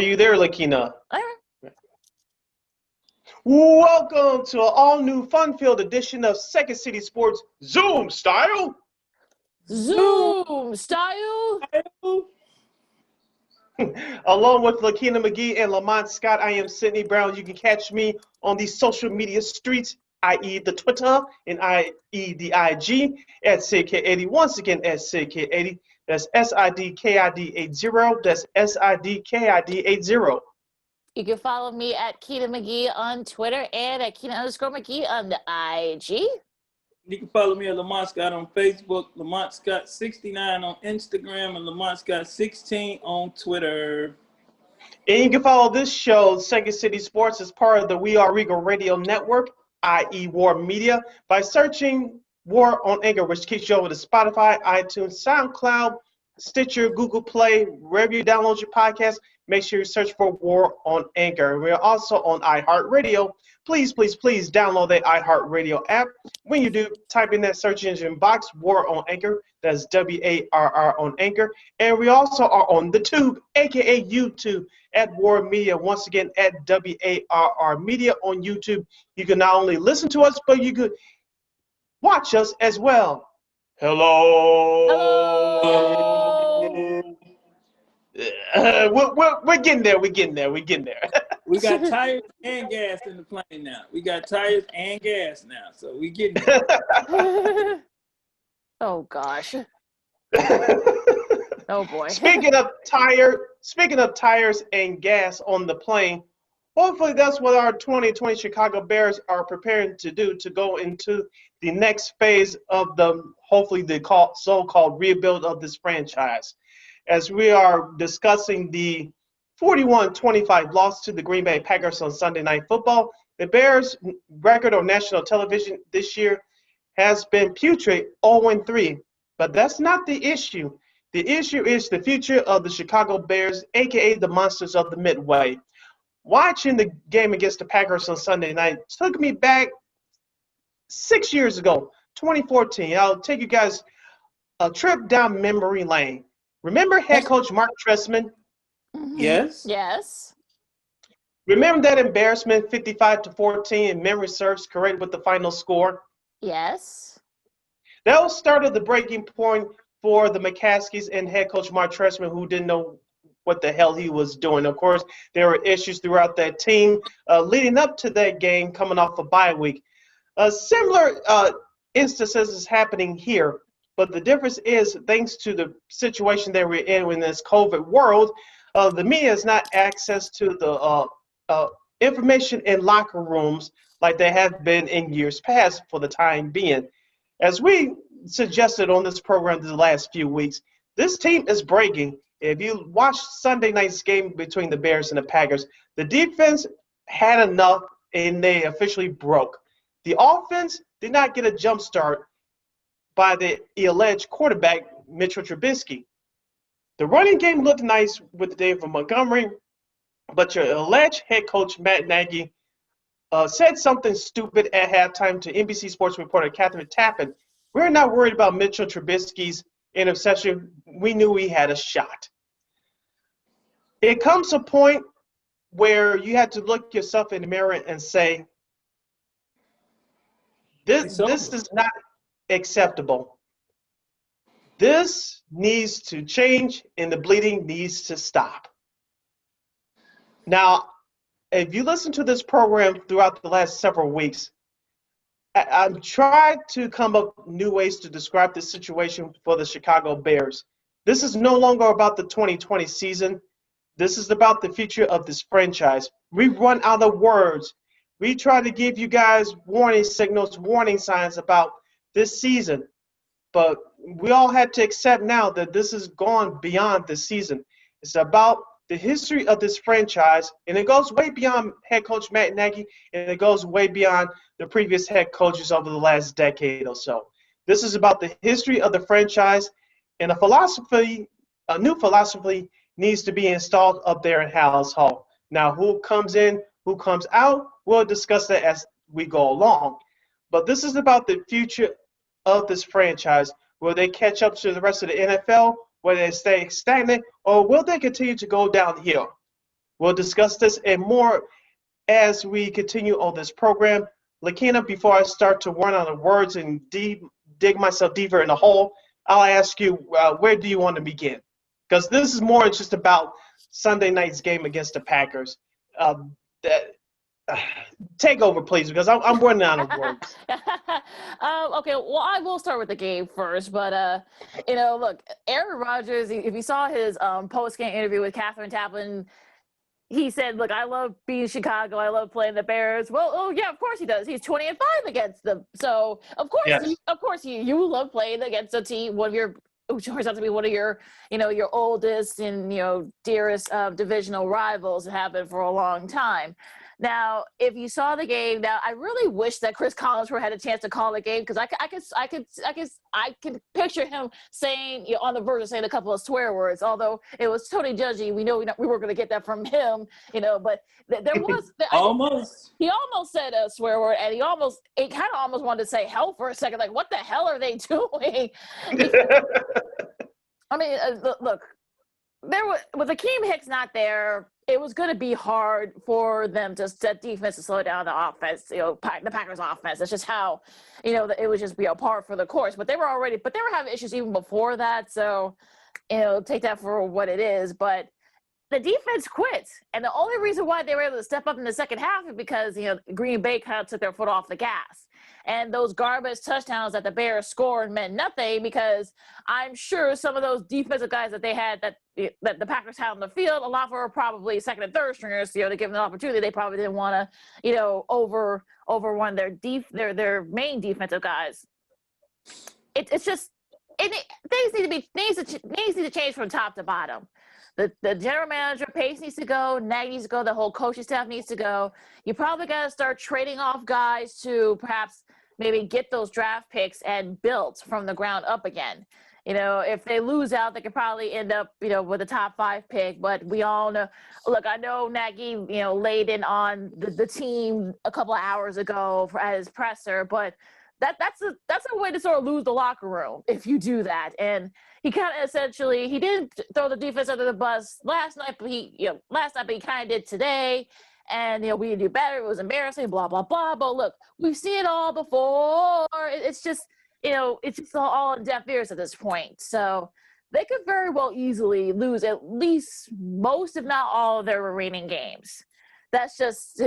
you there, Lakeena? Alright. Welcome to an all-new fun-filled edition of Second City Sports Zoom Style. Zoom style. Along with Lakeena McGee and Lamont Scott, I am Sydney Brown. You can catch me on the social media streets, i.e. the Twitter and i.e. the IG at SidK80. Once again, at SidK80. That's SIDKID80. That's SIDKID80. You can follow me at Keena McGee on Twitter and at Keena_McGee on the IG. You can follow me at Lamont Scott on Facebook, Lamont Scott 69 on Instagram, and Lamont Scott 16 on Twitter. And you can follow this show, Second City Sports, as part of the We Are Regal Radio Network, i.e. War Media, by searching War on Anchor, which keeps you over to Spotify, iTunes, SoundCloud, Stitcher, Google Play, wherever you download your podcast. Make sure you search for War on Anchor. We're also on iHeartRadio. Please, please, please download the iHeartRadio app. When you do, type in that search engine box, War on Anchor. That's WARR on Anchor. And we also are on the Tube, a.k.a. YouTube, at War Media. Once again, at WARR Media on YouTube. You can not only listen to us, but you could watch us as well. Hello. Hello. We're getting there. We're getting there. We got tires and gas in the plane now. We got tires and gas now, so we getting there. Oh gosh. Oh boy. Speaking of tires and gas on the plane, hopefully that's what our 2020 Chicago Bears are preparing to do to go into the next phase of the so-called rebuild of this franchise. As we are discussing the 41-25 loss to the Green Bay Packers on Sunday Night Football, the Bears' record on national television this year has been putrid, 0-3. But that's not the issue. The issue is the future of the Chicago Bears, a.k.a. the Monsters of the Midway. Watching the game against the Packers on Sunday night took me back 6 years ago, 2014. I'll take you guys a trip down memory lane. Remember head coach Mark Trestman? Mhm. Yes. Yes. Remember that embarrassment, 55-14, and memory serves correct with the final score? Yes. That was started the breaking point for the McCaskies and head coach Mark Trestman, who didn't know what the hell he was doing. Of course, there were issues throughout that team leading up to that game coming off a bye week. Similar instances is happening here. But the difference is, thanks to the situation that we're in this COVID world, the media has not access to the information in locker rooms like they have been in years past for the time being. As we suggested on this program the last few weeks, this team is breaking. If you watch Sunday night's game between the Bears and the Packers, the defense had enough and they officially broke. The offense did not get a jump start by the alleged quarterback, Mitchell Trubisky. The running game looked nice with David Montgomery, but your alleged head coach, Matt Nagy, said something stupid at halftime to NBC Sports reporter Catherine Tappan. We're not worried about Mitchell Trubisky's interception. We knew he had a shot. It comes a point where you have to look yourself in the mirror and say, this is not acceptable. This needs to change and the bleeding needs to stop. Now, if you listen to this program throughout the last several weeks, I've tried to come up with new ways to describe the situation for the Chicago Bears. This is no longer about the 2020 season. This is about the future of this franchise. We've run out of words. We try to give you guys warning signals, warning signs about this season, but we all had to accept now that this has gone beyond the season. It's about the history of this franchise, and it goes way beyond head coach Matt Nagy, and it goes way beyond the previous head coaches over the last decade or so. This is about the history of the franchise, and a new philosophy needs to be installed up there in Hallis Hall. Now, who comes in, who comes out, we'll discuss that as we go along. But this is about the future of this franchise. Will they catch up to the rest of the NFL? Will they stay stagnant? Or will they continue to go downhill? We'll discuss this and more as we continue on this program. Lakeena, before I start to run out of words and dig myself deeper in the hole, I'll ask you, where do you want to begin? Because this is more just about Sunday night's game against the Packers. Take over, please, because I'm running out of words. Okay, well, I will start with the game first, but look, Aaron Rodgers. If you saw his post-game interview with Catherine Taplin, he said, "Look, I love being Chicago. I love playing the Bears." Well, oh yeah, of course he does. He's 20-5 against them, so of course, Yes. you love playing against a team, one of your, who turns out to be one of your, your oldest and dearest divisional rivals that have been for a long time. Now, if you saw the game, now I really wish that Chris Collinsworth had a chance to call the game, because I could picture him saying, on the verge of saying a couple of swear words. Although it was totally judgy, we know we weren't going to get that from him, But there was almost. He almost said a swear word, and he kind of almost wanted to say hell for a second. Like, what the hell are they doing? I mean, look, with Akeem Hicks not there, it was going to be hard for them to set defense to slow down the offense, the Packers offense. That's just how, it would just be a par for the course. But they were having issues even before that. So, take that for what it is. But the defense quit. And the only reason why they were able to step up in the second half is because, Green Bay kind of took their foot off the gas. And those garbage touchdowns that the Bears scored meant nothing, because I'm sure some of those defensive guys that they had, that the Packers had on the field, a lot were probably second and third stringers, to give them the opportunity. They probably didn't want to, over one of their main defensive guys. It's just, things need to change from top to bottom. The general manager, Pace, needs to go. Nagy needs to go. The whole coaching staff needs to go. You probably got to start trading off guys to perhaps maybe get those draft picks and build from the ground up again. If they lose out, they could probably end up, with a top 5 pick. But we all know. Look, I know Nagy, laid in on the team a couple of hours ago at his presser, but that's a way to sort of lose the locker room if you do that. And he kind of essentially, he didn't throw the defense under the bus last night, but he kind of did today. And we need to do better. It was embarrassing, blah blah blah. But look, we've seen it all before. It's just it's just all in deaf ears at this point. So they could very well easily lose at least most, if not all, of their remaining games. That's just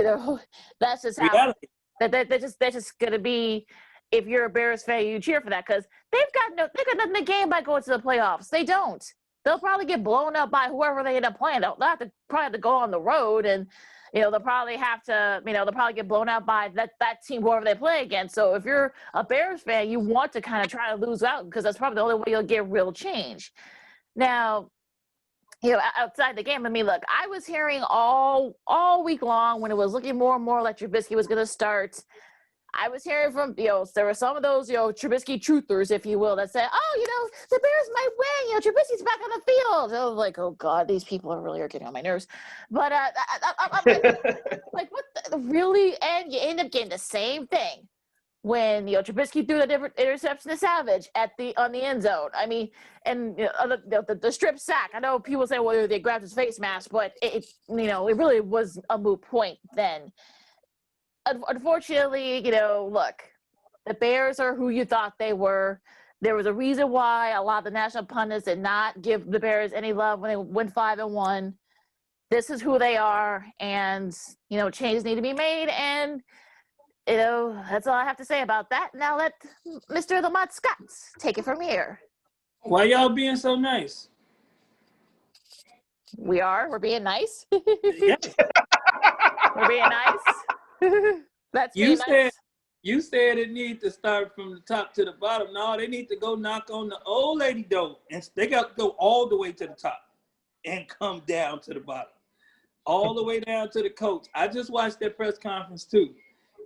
that's just how they're just gonna be. If you're a Bears fan, you cheer for that, because they've got nothing to gain by going to the playoffs. They don't. They'll probably get blown up by whoever they end up playing. They'll probably have to go on the road, and they'll probably have to they'll probably get blown out by that team, whoever they play against. So if you're a Bears fan, you want to kind of try to lose out, because that's probably the only way you'll get real change. Now, outside the game, I mean, look, I was hearing all week long, when it was looking more and more like Trubisky was going to start, I was hearing from, there were some of those, Trubisky truthers, if you will, that said, oh, the Bears might win, Trubisky's back on the field. I was like, oh God, these people are getting on my nerves. But I'm like, what really? And you end up getting the same thing when, Trubisky threw the interception to Savage on the end zone. I mean, and the strip sack. I know people say, well, they grabbed his face mask, but it really was a moot point then. Unfortunately, look, the Bears are who you thought they were. There was a reason why a lot of the national pundits did not give the Bears any love when they went 5-1. This is who they are, and changes need to be made. And that's all I have to say about that. Now let Mr. Lamont Scott take it from here. Why y'all being so nice? We're being nice. Yeah. We're being nice. That's you said nice. You said it needs to start from the top to the bottom. No, they need to go knock on the old lady door, and they got to go all the way to the top and come down to the bottom, all the way down to the coach. I just watched their press conference too.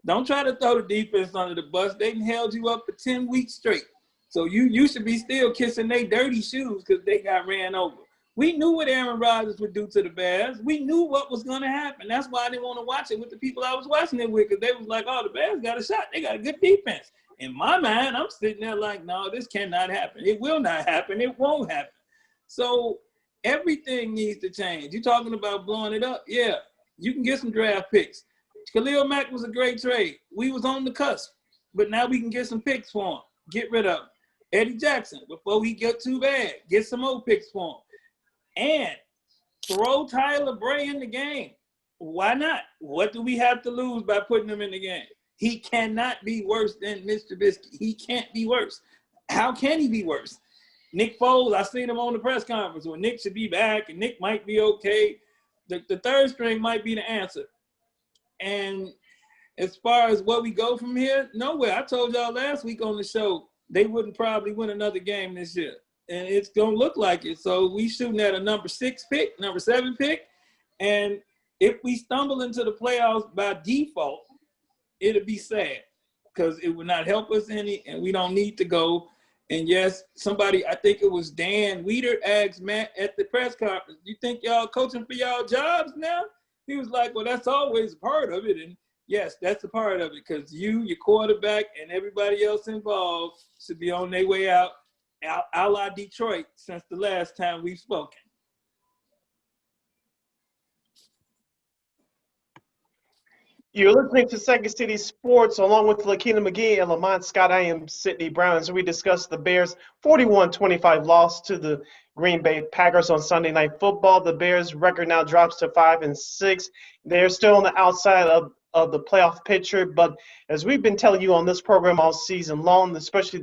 Don't try to throw the defense under the bus. They held you up for 10 weeks straight, so you should be still kissing their dirty shoes because they got ran over. We knew what Aaron Rodgers would do to the Bears. We knew what was going to happen. That's why I didn't want to watch it with the people I was watching it with, because they was like, oh, the Bears got a shot. They got a good defense. In my mind, I'm sitting there like, no, this cannot happen. It will not happen. It won't happen. So Everything needs to change. You talking about blowing it up? Yeah, you can get some draft picks. Khalil Mack was a great trade. We was on the cusp, but now we can get some picks for him. Get rid of him. Eddie Jackson, before he get too bad, get some more picks for him. And throw Tyler Bray in the game. Why not? What do we have to lose by putting him in the game? He cannot be worse than Mr. Trubisky. He can't be worse. How can he be worse? Nick Foles, I seen him on the press conference when Nick should be back and Nick might be okay. The third string might be the answer. And as far as where we go from here, nowhere. I told y'all last week on the show, they wouldn't probably win another game this year. And it's going to look like it. So we shooting at a number 6 pick, number 7 pick. And if we stumble into the playoffs by default, it'll be sad because it would not help us any, and we don't need to go. And yes, somebody, I think it was Dan Weeder, asked Matt at the press conference, you think y'all coaching for y'all jobs now? He was like, well, that's always part of it. And yes, that's a part of it because you, your quarterback, and everybody else involved should be on their way out, a la Detroit, since the last time we've spoken. You're listening to Second City Sports along with Lakeena McGee and Lamont Scott. I am Sidney Brown as we discuss the Bears' 41-25 loss to the Green Bay Packers on Sunday Night Football. The Bears' record now drops to 5-6. They're still on the outside of the playoff picture, but as we've been telling you on this program all season long, especially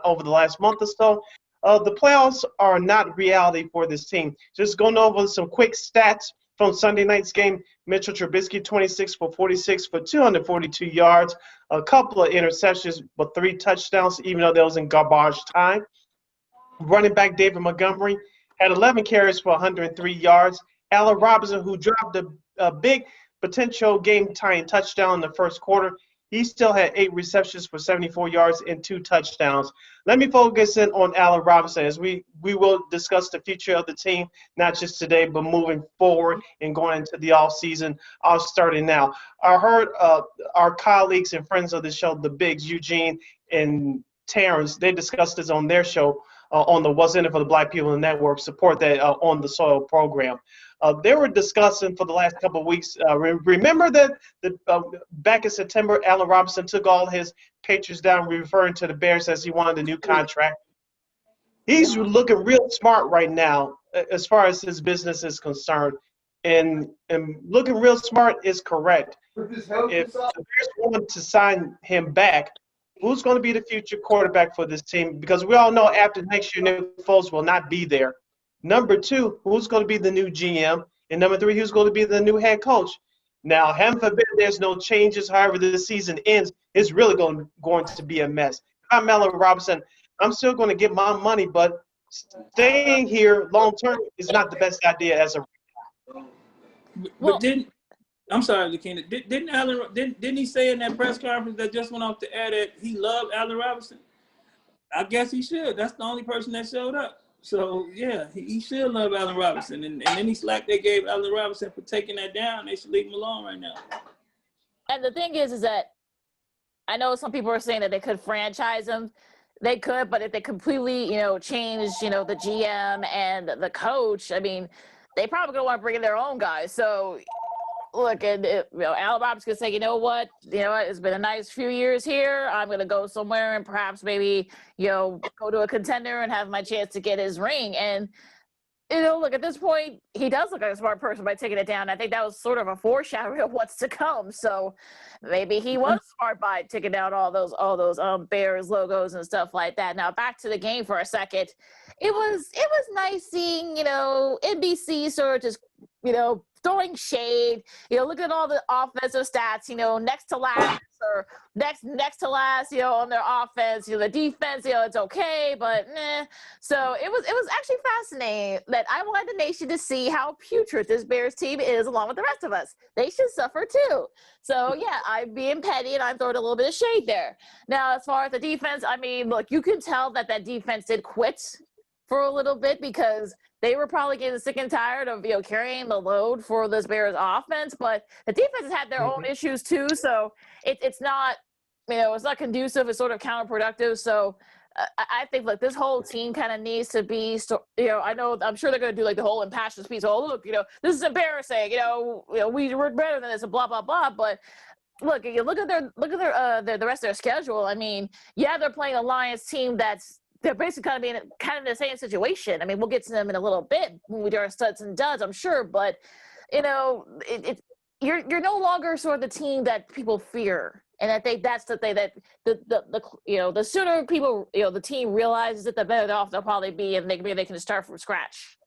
over the last month or so, the playoffs are not reality for this team. Just going over some quick stats from Sunday night's game. Mitchell Trubisky, 26 for 46 for 242 yards, a couple of interceptions, but 3 touchdowns, even though that was in garbage time. Running back David Montgomery had 11 carries for 103 yards. Allen Robinson, who dropped a big potential game-tying touchdown in the first quarter, he still had 8 receptions for 74 yards and 2 touchdowns. Let me focus in on Allen Robinson as we will discuss the future of the team, not just today, but moving forward and going into the offseason. I'll start it now. I heard our colleagues and friends of the show, the Bigs, Eugene and Terrence, they discussed this on their show on the What's In It for the Black People Network, support that on the Soil program. They were discussing for the last couple of weeks. Remember that back in September, Allen Robinson took all his pictures down, referring to the Bears as he wanted a new contract. He's looking real smart right now as far as his business is concerned. And looking real smart is correct. If the Bears want to sign him back, who's going to be the future quarterback for this team? Because we all know after next year, Nick Foles will not be there. Number 2, who's going to be the new GM? And number 3, who's going to be the new head coach? Now, heaven forbid there's no changes. However, the season ends, it's really going to be a mess. If I'm Allen Robinson, I'm still going to get my money, but staying here long term is not the best idea as a. But I'm sorry, Lakeena. Didn't he say in that press conference that just went off the air that he loved Allen Robinson? I guess he should. That's the only person that showed up. So, yeah, he should love Allen Robinson. And any slack they gave Allen Robinson for taking that down, they should leave him alone right now. And the thing is that I know some people are saying that they could franchise him. They could, but if they completely, change, the GM and the coach, I mean, they probably going to want to bring in their own guys. So, look, and Allen Robinson's going to say, you know what, it's been a nice few years here. I'm going to go somewhere and perhaps maybe, go to a contender and have my chance to get his ring. And, look, at this point, he does look like a smart person by taking it down. I think that was sort of a foreshadowing of what's to come. So maybe he was smart by taking down all those Bears logos and stuff like that. Now back to the game for a second. It was nice seeing, NBC sort of just, throwing shade, looking at all the offensive stats, next to last or next to last, on their offense, the defense, it's okay, but meh. So it was actually fascinating that I wanted the nation to see how putrid this Bears team is along with the rest of us. They should suffer too. So yeah, I'm being petty and I'm throwing a little bit of shade there. Now, as far as the defense, I mean, look, you can tell that defense did quit for a little bit because they were probably getting sick and tired of, carrying the load for this Bears offense, but the defense has had their own issues too. So it's not, it's not conducive. It's sort of counterproductive. So I think like this whole team kind of needs to be, I'm sure they're going to do like the whole impassioned speech. Oh, look, this is embarrassing. We're better than this and blah, blah, blah. But look, you look at the rest of their schedule. I mean, yeah, they're playing a Lions team they're basically kind of in the same situation. I mean, we'll get to them in a little bit when we do our studs and duds, I'm sure. But, you're no longer sort of the team that people fear. And I think that's the thing that the sooner people, the team realizes it, the better off they'll probably be, and maybe they can start from scratch.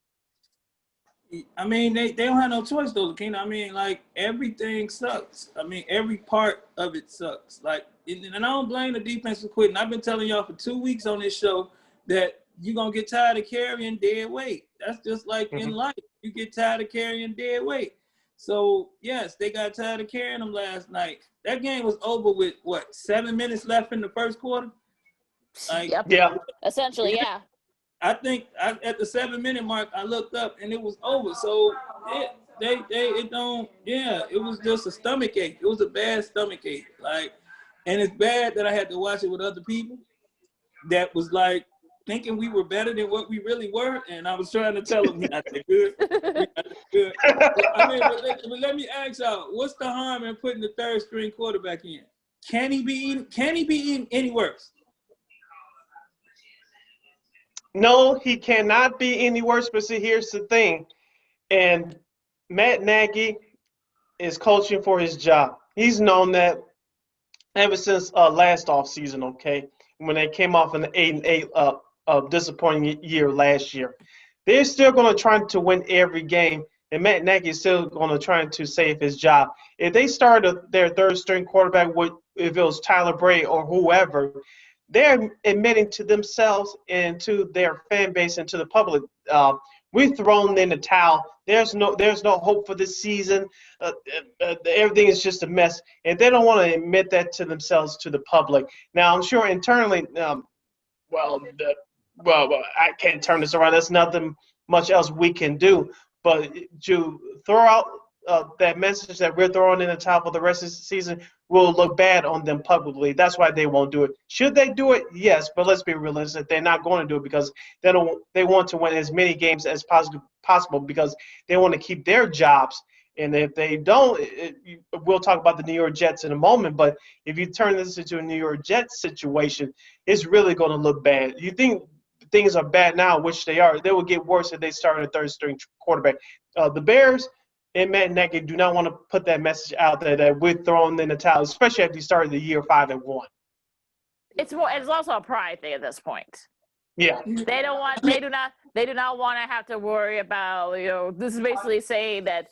I mean, they don't have no choice though, Lakeena. I mean, like everything sucks. I mean, every part of it sucks. Like, and I don't blame the defense for quitting. I've been telling y'all for 2 weeks on this show that you're gonna get tired of carrying dead weight. That's just like in life. You get tired of carrying dead weight. So yes, they got tired of carrying them last night. That game was over with 7 minutes left in the first quarter. Like, yep. Yeah. Essentially, yeah. I think at the 7 minute mark, I looked up and it was over. So it was just a stomach ache. It was a bad stomach ache. Like, and it's bad that I had to watch it with other people that was like thinking we were better than what we really were. And I was trying to tell them, we're not that good. We're not that good. I mean, but let me ask y'all, what's the harm in putting the third string quarterback in? Can he be any worse? No, he cannot be any worse. But see, here's the thing. And Matt Nagy is coaching for his job. He's known that ever since last offseason, okay, when they came off an 8-8 disappointing year last year. They're still going to try to win every game, and Matt Nagy is still going to try to save his job. If they started their third-string quarterback, if it was Tyler Bray or whoever, they're admitting to themselves and to their fan base and to the public, we've thrown in the towel. There's no hope for this season. Everything is just a mess, and they don't want to admit that to themselves, to the public. Now, I'm sure internally, I can't turn this around. There's nothing much else we can do. But to throw out that message that we're throwing in the towel for the rest of the season will look bad on them publicly. That's why they won't do it. Should they do it? Yes, but let's be realistic. They're not going to do it because they want to win as many games as possible because they want to keep their jobs. And if they don't, we'll talk about the New York Jets in a moment, but if you turn this into a New York Jets situation, it's really going to look bad. You think things are bad now, which they are. They will get worse if they start a third-string quarterback. The Bears and Matt Nagy do not want to put that message out there that we're throwing in the towel, especially after you started the year 5-1. It's also a pride thing at this point. Yeah. They do not want to have to worry about, this is basically saying that,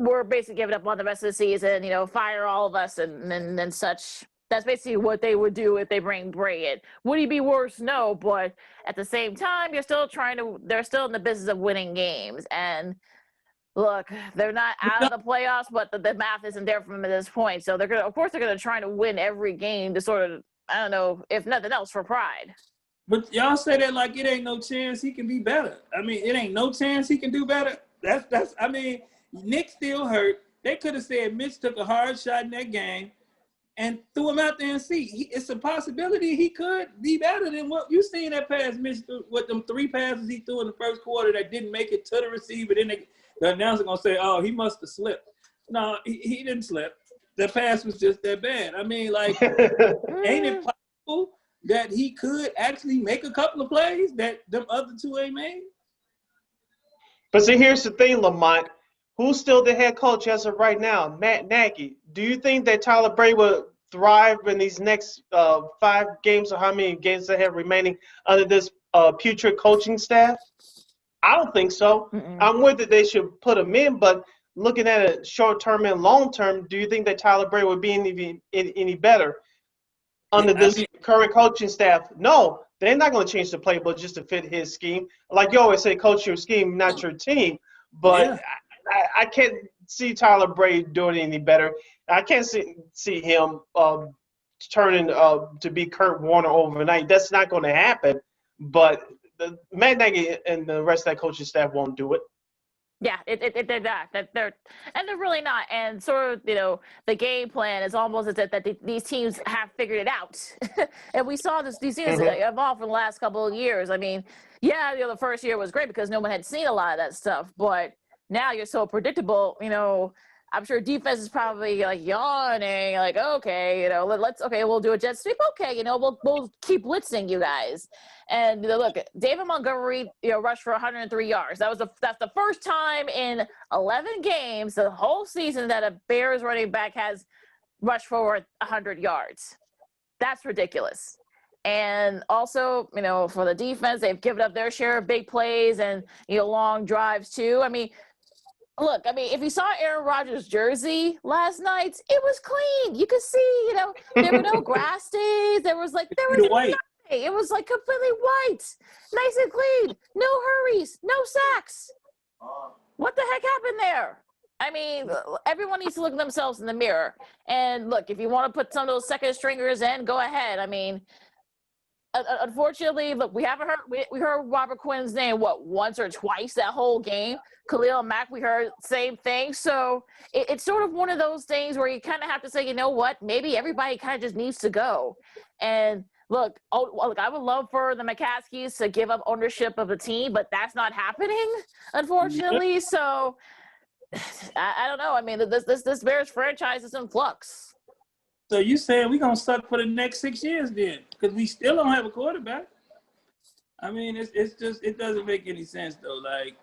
we're basically giving up on the rest of the season, fire all of us and such. That's basically what they would do if they bring Bray in. Would he be worse? No, but at the same time, they're still in the business of winning games. And look, they're not out of the playoffs, but the math isn't there for them at this point. So they're going to try to win every game to sort of, I don't know, if nothing else, for pride. But y'all say that like it ain't no chance he can be better. I mean, it ain't no chance he can do better. I mean, Nick still hurt. They could have said Mitch took a hard shot in that game and threw him out there and see. It's a possibility he could be better than what you seen that pass Mitch with them 3 passes he threw in the first quarter that didn't make it to the receiver. Then the announcer going to say, oh, he must have slipped. No, he didn't slip. The pass was just that bad. I mean, like, ain't it possible that he could actually make a couple of plays that them other 2 ain't made? But see, here's the thing, Lamont. Who's still the head coach as of right now? Matt Nagy. Do you think that Tyler Bray will thrive in these next 5 games, or how many games they have remaining under this putrid coaching staff? I don't think so. I'm with it. They should put him in, but looking at it short term and long term, do you think that Tyler Bray would be any better under this current coaching staff? No, they're not going to change the playbook just to fit his scheme. Like you always say, coach your scheme, not your team. But I can't see Tyler Bray doing any better. I can't see him turning to be Kurt Warner overnight. That's not going to happen. But Matt Nagy and the rest of that coaching staff won't do it. Yeah, they're not. They're really not. And sort of, the game plan is almost as if that these teams have figured it out. And we saw these teams evolve for the last couple of years. I mean, yeah, the first year was great because no one had seen a lot of that stuff. But now you're so predictable. I'm sure defense is probably like yawning, like, okay, we'll do a jet sweep. Okay, we'll keep blitzing you guys. And look, David Montgomery, rushed for 103 yards. That's the first time in 11 games the whole season that a Bears running back has rushed for 100 yards. That's ridiculous. And also, for the defense, they've given up their share of big plays and long drives too. I mean, look, if you saw Aaron Rodgers' jersey last night, it was clean. You could see, there were no grass stains. There was white. It was like completely white, nice and clean. No hurries, no sacks. What the heck happened there? I mean, everyone needs to look at themselves in the mirror. And look, if you want to put some of those second stringers in, go ahead. I mean, unfortunately, look, we haven't heard. We heard Robert Quinn's name once or twice that whole game. Khalil Mack, we heard same thing. So it's sort of one of those things where you kind of have to say, you know what, maybe everybody kind of just needs to go. And look, I would love for the McCaskies to give up ownership of the team, but that's not happening, unfortunately. Yep. So I don't know. I mean, this Bears franchise is in flux. So you saying we're going to suck for the next 6 years then? Because we still don't have a quarterback. I mean, it's just, it doesn't make any sense though. Like,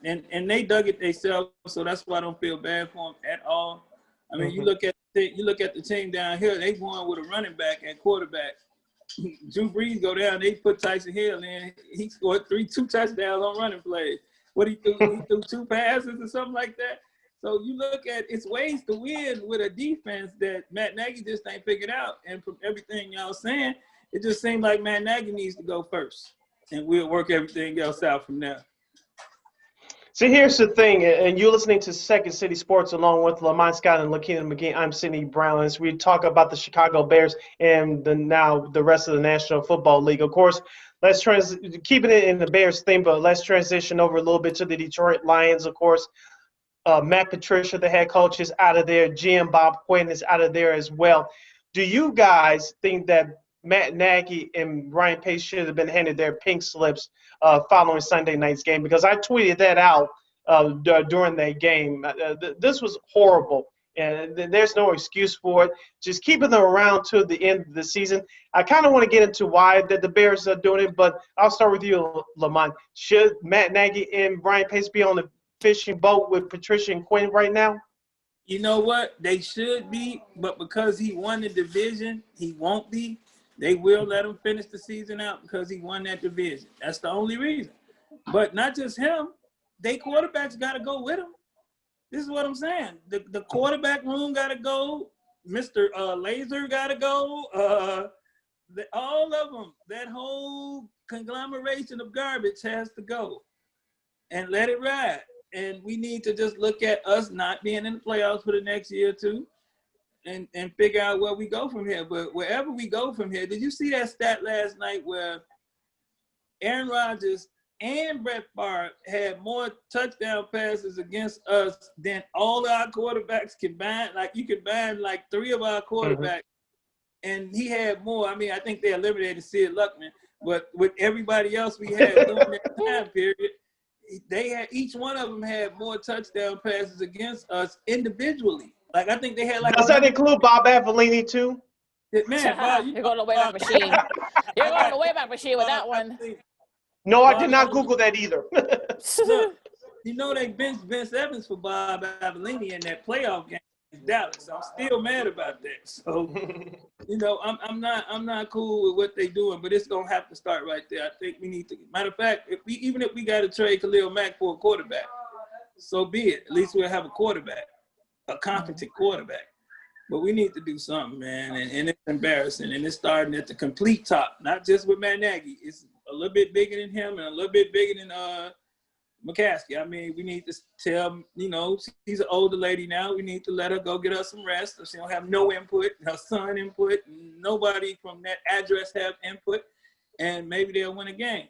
and they dug it themselves, so that's why I don't feel bad for them at all. I mean, you look at the team down here, they won with a running back and quarterback. Drew Brees go down, they put Tyson Hill in. He scored two touchdowns on running plays. What he threw 2 passes or something like that. So you look at it's ways to win with a defense that Matt Nagy just ain't figured out. And from everything y'all saying, it just seems like Matt Nagy needs to go first, and we'll work everything else out from there. See, here's the thing, and you're listening to Second City Sports along with Lamont Scott and Lakeena McGee. I'm Sidney Brown. As we talk about the Chicago Bears and now the rest of the National Football League. Of course, let's keeping it in the Bears theme, but let's transition over a little bit to the Detroit Lions. Of course, Matt Patricia, the head coach, is out of there. GM Bob Quinn is out of there as well. Do you guys think that Matt Nagy and Ryan Pace should have been handed their pink slips following Sunday night's game? Because I tweeted that out during that game. This was horrible, and there's no excuse for it. Just keeping them around to the end of the season. I kind of want to get into why that the Bears are doing it, but I'll start with you, Lamont. Should Matt Nagy and Ryan Pace be on the fishing boat with Patricia and Quinn right now? You know what? They should be, but because he won the division, he won't be. They will let him finish the season out because he won that division. That's the only reason. But not just him. They quarterbacks got to go with him. This is what I'm saying. The quarterback room got to go. Mr. Laser got to go. All of them. That whole conglomeration of garbage has to go. And let it ride. And we need to just look at us not being in the playoffs for the next year or two. And figure out where we go from here. But wherever we go from here, did you see that stat last night where Aaron Rodgers and Brett Favre had more touchdown passes against us than all our quarterbacks combined? Like, you combine like 3 of our quarterbacks, and he had more. I mean, I think they eliminated Sid Luckman, but with everybody else we had during that time period, each one of them had more touchdown passes against us individually. Like, I think they had like. Does that include Bob Avellini too? Man, Bob, you're going to the Wayback Machine. You're going to the Wayback Machine with that one. No, I did not Google that either. Look, they benched Vince Evans for Bob Avellini in that playoff game in Dallas. I'm still mad about that. So, I'm not cool with what they're doing, but it's gonna have to start right there. I think we need to. Matter of fact, even if we got to trade Khalil Mack for a quarterback, so be it. At least we'll have a quarterback. A competent quarterback. But we need to do something, man. And it's embarrassing. And it's starting at the complete top, not just with Matt Nagy. It's a little bit bigger than him and a little bit bigger than McCaskey. I mean, we need to tell, she's an older lady now. We need to let her go get her some rest. She don't have no input, her son input, nobody from that address have input, and maybe they'll win a game.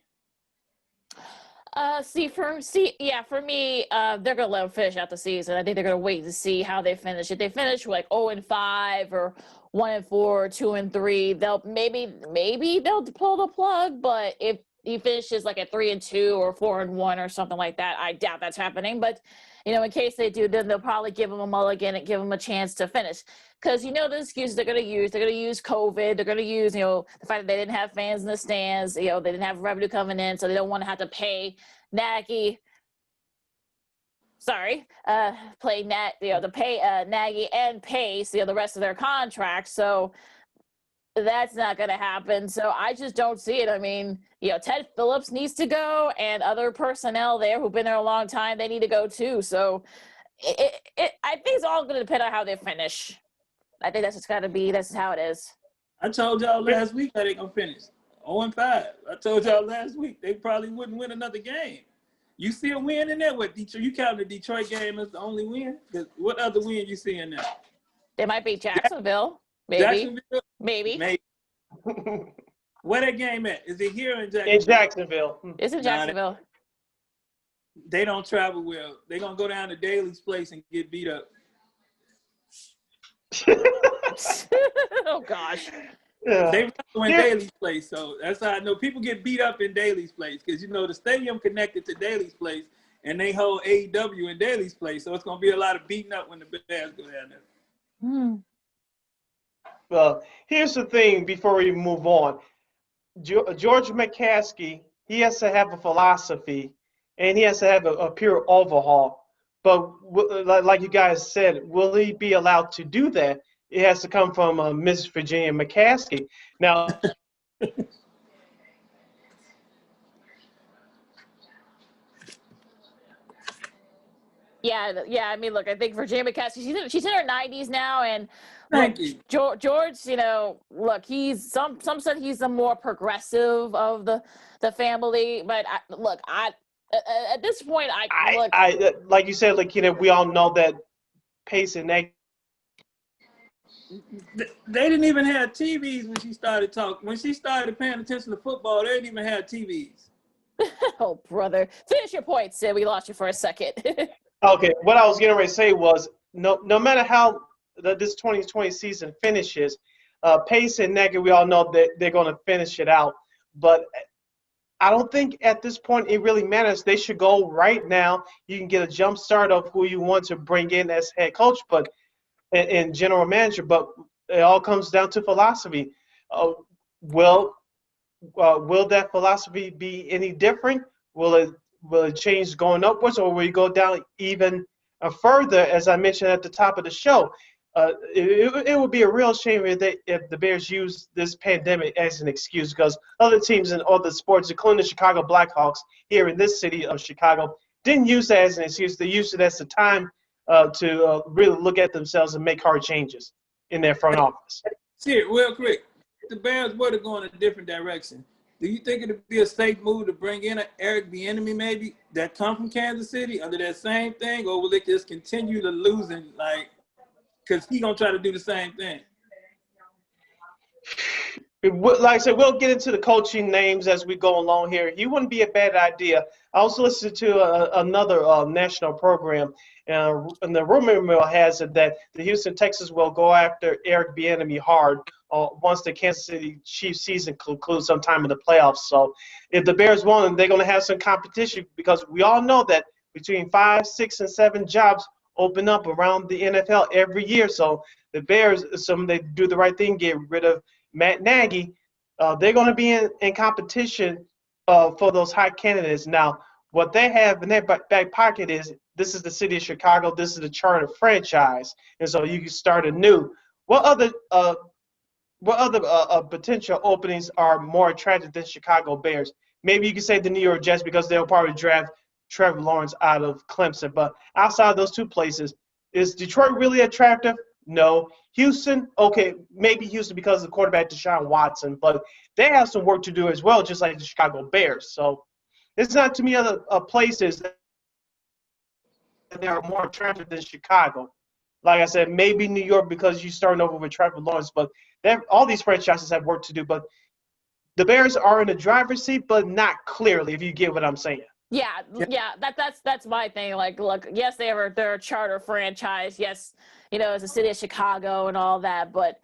For me, they're gonna let them finish out the season. I think they're gonna wait to see how they finish. If they finish like 0-5 or 1-4, 2-3, they'll maybe they'll pull the plug. But if he finishes like at 3-2 or 4-1 or something like that, I doubt that's happening. But in case they do, then they'll probably give him a mulligan and give him a chance to finish. Because the excuses they're going to use. They're going to use COVID. They're going to use, the fact that they didn't have fans in the stands. They didn't have revenue coming in, so they don't want to have to pay Nagy. To pay Nagy and Pace, the rest of their contracts. So that's not going to happen. So I just don't see it. I mean, Ted Phillips needs to go, and other personnel there who've been there a long time, they need to go too. So I think it's all going to depend on how they finish. I think that's just got to be. That's how it is. I told y'all last week how they gonna finish 0-5. I told y'all last week they probably wouldn't win another game. You see a win in there with Detroit? You count the Detroit game as the only win? What other win you see in there? It might be Jacksonville. Maybe. Jacksonville? Maybe. Where that game at? Is it here in Jacksonville? In Jacksonville. It's in Jacksonville. They don't travel well. They're gonna go down to Daly's place and get beat up. Oh gosh. Yeah. They wrestle in Daly's place, so that's how I know people get beat up in Daly's place because the stadium connected to Daly's place, and they hold AEW in Daly's place, so it's gonna be a lot of beating up when the Bears go down there. Well, here's the thing before we move on. George McCaskey, he has to have a philosophy, and he has to have a pure overhaul. But like you guys said, will he be allowed to do that? It has to come from Miss Virginia McCaskey. Now, yeah. I mean, look, I think Virginia McCaskey, she's in her 90s now, and Thank you. George, look, he's some said he's the more progressive of the family, but at this point, I like you said, Lakeena, we all know that Pace and Nagy. They didn't even have TVs when she started talking. When she started paying attention to football, they didn't even have TVs. Oh, brother. Finish your point, Sid. We lost you for a second. Okay, what I was getting ready to say was, no matter how this 2020 season finishes, Pace and Nagy, we all know that they're going to finish it out. But I don't think at this point it really matters. They should go right now. You can get a jump start of who you want to bring in as head coach, and general manager. But it all comes down to philosophy. Will that philosophy be any different? Will it change going upwards, or will it go down even further? As I mentioned at the top of the show, it would be a real shame if the Bears use this pandemic as an excuse, because other teams in other sports, including the Chicago Blackhawks here in this city of Chicago, didn't use that as an excuse. They used it as a time to really look at themselves and make hard changes in their front office. See it real quick. The Bears were to go in a different direction. Do you think it would be a safe move to bring in an Eric Bieniemy maybe that come from Kansas City under that same thing, or will it just continue to losing because he's going to try to do the same thing? Like I said, we'll get into the coaching names as we go along here. He wouldn't be a bad idea. I also listened to another national program, and the rumor mill has it that the Houston Texans will go after Eric Bieniemy hard once the Kansas City Chiefs season concludes sometime in the playoffs. So if the Bears won, they're going to have some competition, because we all know that between 5, 6, and 7 jobs open up around the NFL every year. So the Bears, assuming they do the right thing, get rid of Matt Nagy, they're going to be in competition for those hot candidates. Now, what they have in their back pocket is, this is the city of Chicago, this is the charter franchise, and so you can start anew. What other potential openings are more attractive than Chicago Bears? Maybe you could say the New York Jets, because they'll probably draft Trevor Lawrence out of Clemson. But outside of those two places, is Detroit really attractive? No. Houston, okay, maybe Houston because of the quarterback Deshaun Watson, but they have some work to do as well, just like the Chicago Bears. So it's not too many other places that are more attractive than Chicago. Like I said, maybe New York because you're starting over with Trevor Lawrence, but all these franchises have work to do. But the Bears are in the driver's seat, but not clearly, if you get what I'm saying. Yeah, that's my thing. Like, look, yes, they're a charter franchise. Yes, it's the city of Chicago and all that. But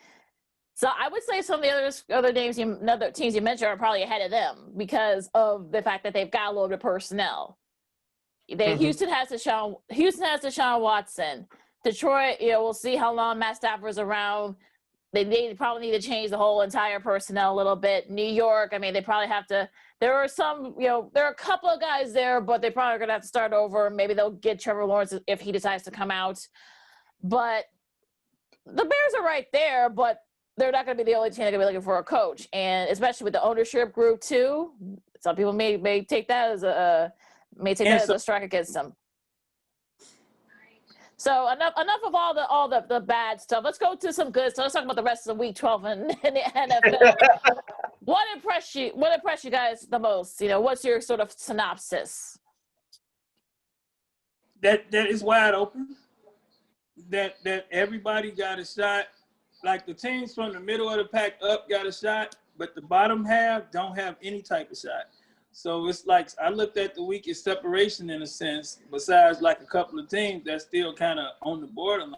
so I would say some of the other teams you mentioned are probably ahead of them because of the fact that they've got a little bit of personnel. Houston has Deshaun Watson. Detroit, we'll see how long Matt Stafford's around. They probably need to change the whole entire personnel a little bit. New York, I mean, they probably have to. There are some, there are a couple of guys there, but they probably are going to have to start over. Maybe they'll get Trevor Lawrence if he decides to come out. But the Bears are right there, but they're not going to be the only team that's going to be looking for a coach. And especially with the ownership group, too. Some people may take that as a strike against them. So enough of all the bad stuff. Let's go to some good stuff. Let's talk about the rest of the Week 12 in the NFL. What impressed you guys the most? What's your sort of synopsis? That is wide open. That everybody got a shot. Like the teams from the middle of the pack up got a shot, but the bottom half don't have any type of shot. So it's like I looked at the weakest separation in a sense, besides like a couple of teams that's still kind of on the borderline.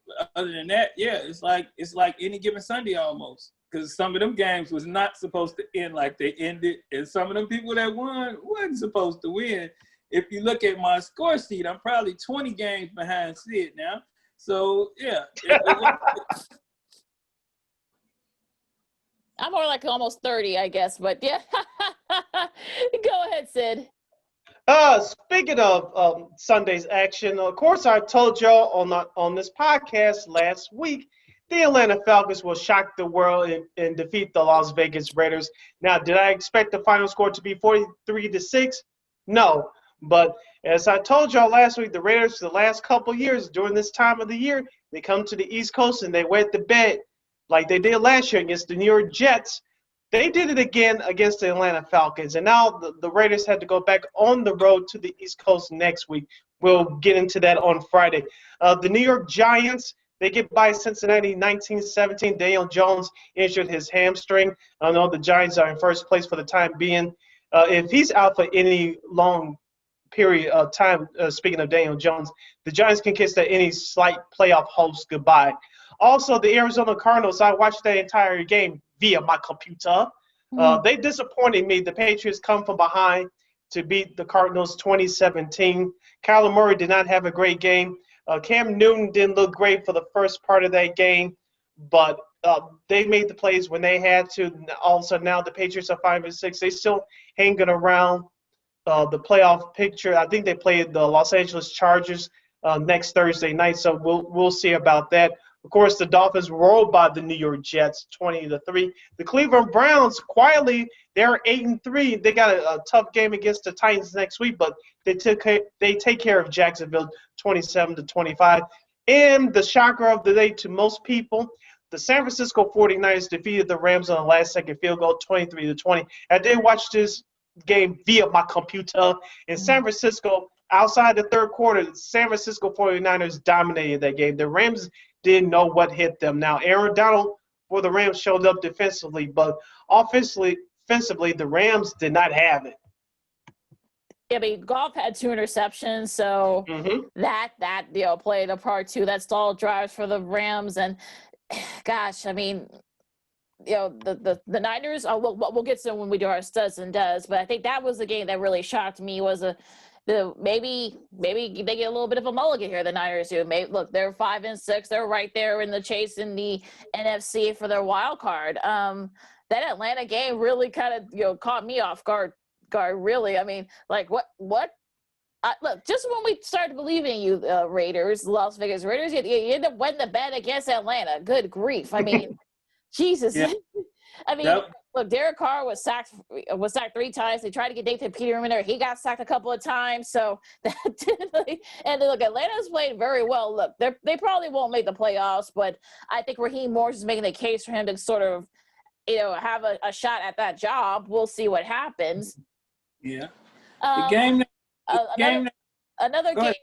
But other than that, yeah, it's like any given Sunday almost. Because some of them games was not supposed to end like they ended, and some of them people that won wasn't supposed to win. If you look at my score sheet, I'm probably 20 games behind Sid now. So yeah. I'm more like almost 30, I guess, but yeah. Go ahead, Sid. Speaking of Sunday's action, of course, I told y'all on this podcast last week, the Atlanta Falcons will shock the world and defeat the Las Vegas Raiders. Now, did I expect the final score to be 43-6? No. But as I told y'all last week, the Raiders, the last couple years, during this time of the year, they come to the East Coast and they wet the bed like they did last year against the New York Jets. They did it again against the Atlanta Falcons. And now the Raiders had to go back on the road to the East Coast next week. We'll get into that on Friday. The New York Giants, they get by Cincinnati 19-17. Daniel Jones injured his hamstring. I know the Giants are in first place for the time being. If he's out for any long period of time, speaking of Daniel Jones, the Giants can kiss that any slight playoff hopes goodbye. Also, the Arizona Cardinals, I watched that entire game via my computer. They disappointed me. The Patriots come from behind to beat the Cardinals 2017. Kyler Murray did not have a great game. Cam Newton didn't look great for the first part of that game, but they made the plays when they had to. Also, now the Patriots are 5-6. They still hanging around the playoff picture. I think they play the Los Angeles Chargers next Thursday night, so we'll see about that. Of course, the Dolphins rolled by the New York Jets 20-3. The Cleveland Browns, quietly, they're 8-3. They got a tough game against the Titans next week, but they take care of Jacksonville 27-25. And the shocker of the day to most people, the San Francisco 49ers defeated the Rams on a last-second field goal 23-20. I did watch this game via my computer. In San Francisco, outside the third quarter, the San Francisco 49ers dominated that game. The Rams didn't know what hit them. Now, Aaron Donald for the Rams showed up defensively, but offensively, the Rams did not have it. I mean, Goff had 2 interceptions, so that played a part too. That stalled drives for the Rams, and gosh, I mean, the Niners. We'll get to them when we do our studs and does, but I think that was the game that really shocked me. Was maybe they get a little bit of a mulligan here. The Niners do. Look, they're 5-6. They're right there in the chase in the NFC for their wild card. That Atlanta game really kind of caught me off guard. Really, I mean, like what? Look, just when we started believing in you, Raiders, Las Vegas Raiders, you end up wetting the bed against Atlanta. Good grief! I mean, Jesus. Yeah. I mean. Yep. Look, Derek Carr was sacked 3 times. They tried to get Nathan Peterman there. He got sacked a couple of times. So that and look, Atlanta's played very well. Look, they probably won't make the playoffs, but I think Raheem Morris is making the case for him to sort of, have a shot at that job. We'll see what happens. Yeah. Another game.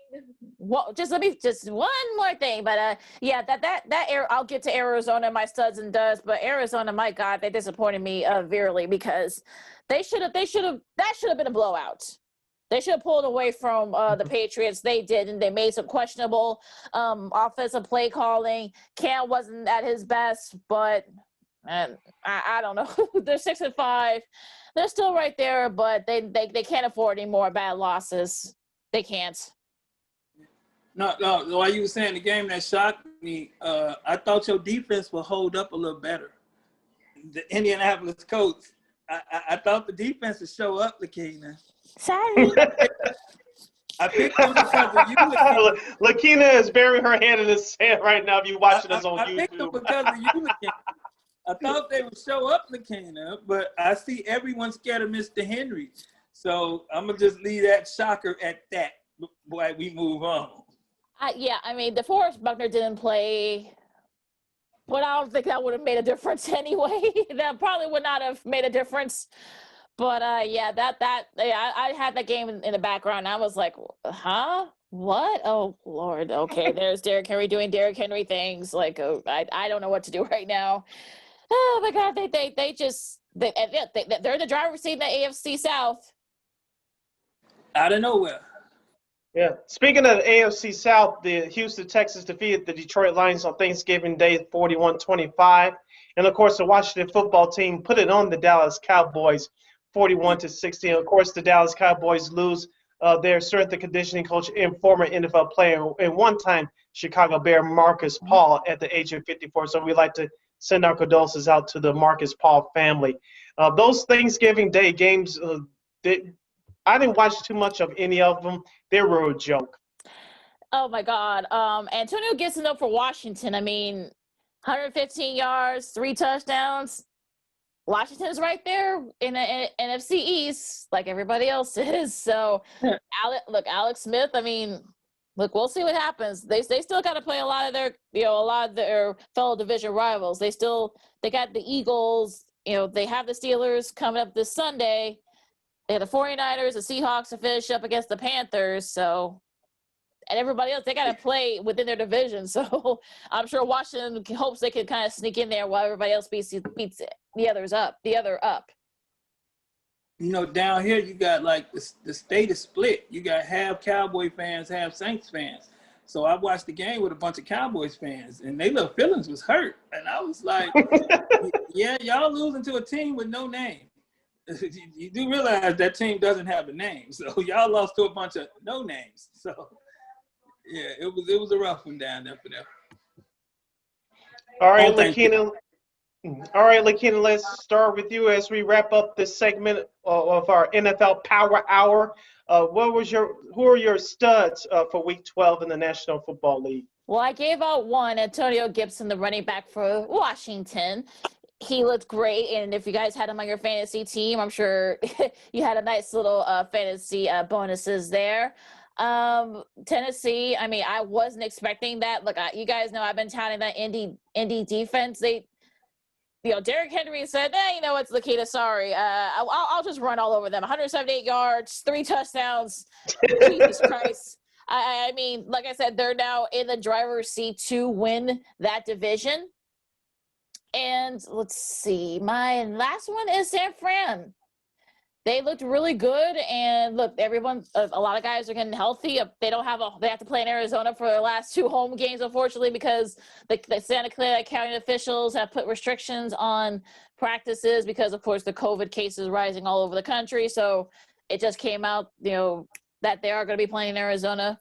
Well, just one more thing, but I'll get to Arizona, my studs and duds, but Arizona, my God, they disappointed me severely because that should have been a blowout. They should have pulled away from the Patriots. They didn't. They made some questionable offensive play calling. Cam wasn't at his best, but I don't know. They're 6-5. They're still right there, but they can't afford any more bad losses. They can't. No. While you were saying the game that shocked me, I thought your defense would hold up a little better. The Indianapolis Colts. I thought the defense would show up, Lakeena. Sorry. I picked them because of you, Lakeena. Lakeena is burying her hand in the sand right now. If you're watching us on YouTube. I picked them because of you, Lakeena. I thought they would show up, Lakeena, but I see everyone scared of Mr. Henry. So I'm going to just leave that shocker at that while we move on. I mean, DeForest Buckner didn't play, but I don't think that would have made a difference anyway. That probably would not have made a difference. But I had that game in the background. And I was like, huh? What? Oh, Lord. Okay, there's Derrick Henry doing Derrick Henry things. Like, oh, I don't know what to do right now. Oh, my God. They're in the driver's seat in the AFC South. Out of nowhere. Yeah. Speaking of the AFC South, the Houston Texans defeated the Detroit Lions on Thanksgiving Day 41-25. And, of course, the Washington football team put it on the Dallas Cowboys 41-16. Of course, the Dallas Cowboys lose their strength and conditioning coach and former NFL player and one-time Chicago Bear Marcus Paul at the age of 54. So we'd like to send our condolences out to the Marcus Paul family. Those Thanksgiving Day games, I didn't watch too much of any of them. They were a joke. Oh, my God. Antonio Gibson, though, for Washington, I mean, 115 yards, 3 touchdowns. Washington's right there in the NFC East, like everybody else is. So, Alex Smith. I mean, look, we'll see what happens. They still got to play a lot of their fellow division rivals. They got the Eagles. They have the Steelers coming up this Sunday. They have the 49ers, the Seahawks to finish up against the Panthers. So, and everybody else, they got to play within their division. So I'm sure Washington hopes they can kind of sneak in there while everybody else beats the other up. Down here you got like the state is split. You got half Cowboy fans, half Saints fans. So I watched the game with a bunch of Cowboys fans, and their little feelings was hurt. And I was like, yeah, y'all losing to a team with no name. You do realize that team doesn't have a name. So y'all lost to a bunch of no names. So yeah, it was a rough one down there for them. All right, Lakeena. Let's start with you as we wrap up this segment of our NFL Power Hour. Who are your studs for Week 12 in the National Football League? Well, I gave out one, Antonio Gibson, the running back for Washington. He looked great, and if you guys had him on your fantasy team, I'm sure you had a nice little fantasy bonuses there. Tennessee, I mean, I wasn't expecting that. Look, you guys know I've been touting that Indy defense. Derrick Henry said, it's Lakeena, sorry. I'll just run all over them. 178 yards, 3 touchdowns. Jesus Christ. I mean, like I said, they're now in the driver's seat to win that division. And let's see, my last one is San Fran. They looked really good, and look, a lot of guys are getting healthy. They have to play in Arizona for their last 2 home games, unfortunately, because the Santa Clara County officials have put restrictions on practices because, of course, the COVID cases rising all over the country. So it just came out, that they are going to be playing in Arizona.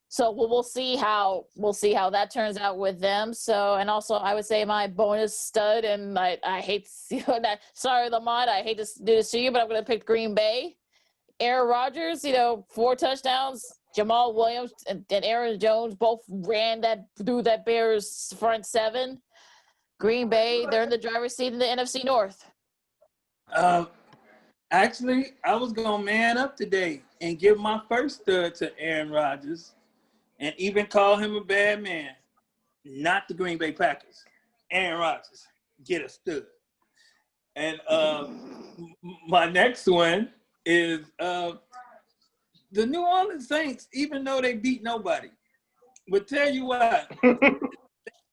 So we'll see how that turns out with them. So, and also I would say my bonus stud, and I hate that. Sorry, Lamont, I hate to do this to you, but I'm going to pick Green Bay. Aaron Rodgers, 4 touchdowns. Jamal Williams and Aaron Jones both ran through that Bears front 7. Green Bay, they're in the driver's seat in the NFC North. Actually, I was going to man up today and give my first stud to Aaron Rodgers. And even call him a bad man. Not the Green Bay Packers. Aaron Rodgers, get a stud. And my next one is the New Orleans Saints, even though they beat nobody. But tell you what, they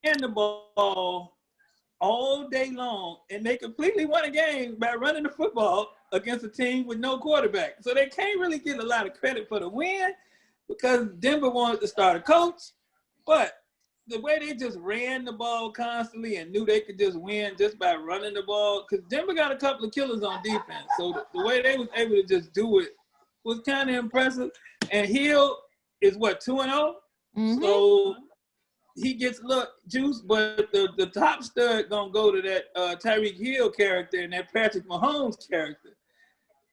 ran the ball all day long, and they completely won a game by running the football against a team with no quarterback. So they can't really get a lot of credit for the win because Denver wanted to start a coach. But the way they just ran the ball constantly and knew they could just win just by running the ball, because Denver got a couple of killers on defense. So the way they was able to just do it was kind of impressive. And Hill is what, 2-0? Mm-hmm. So he gets juice, but the top stud gonna go to that Tyreek Hill character and that Patrick Mahomes character.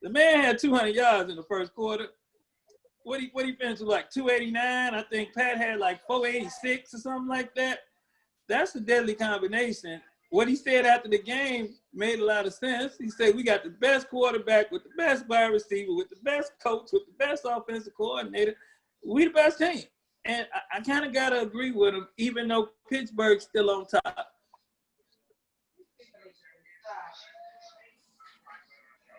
The man had 200 yards in the first quarter. What he finished with, like 289? I think Pat had like 486 or something like that. That's a deadly combination. What he said after the game made a lot of sense. He said, we got the best quarterback with the best wide receiver, with the best coach, with the best offensive coordinator. We the best team. And I kind of got to agree with him, even though Pittsburgh's still on top.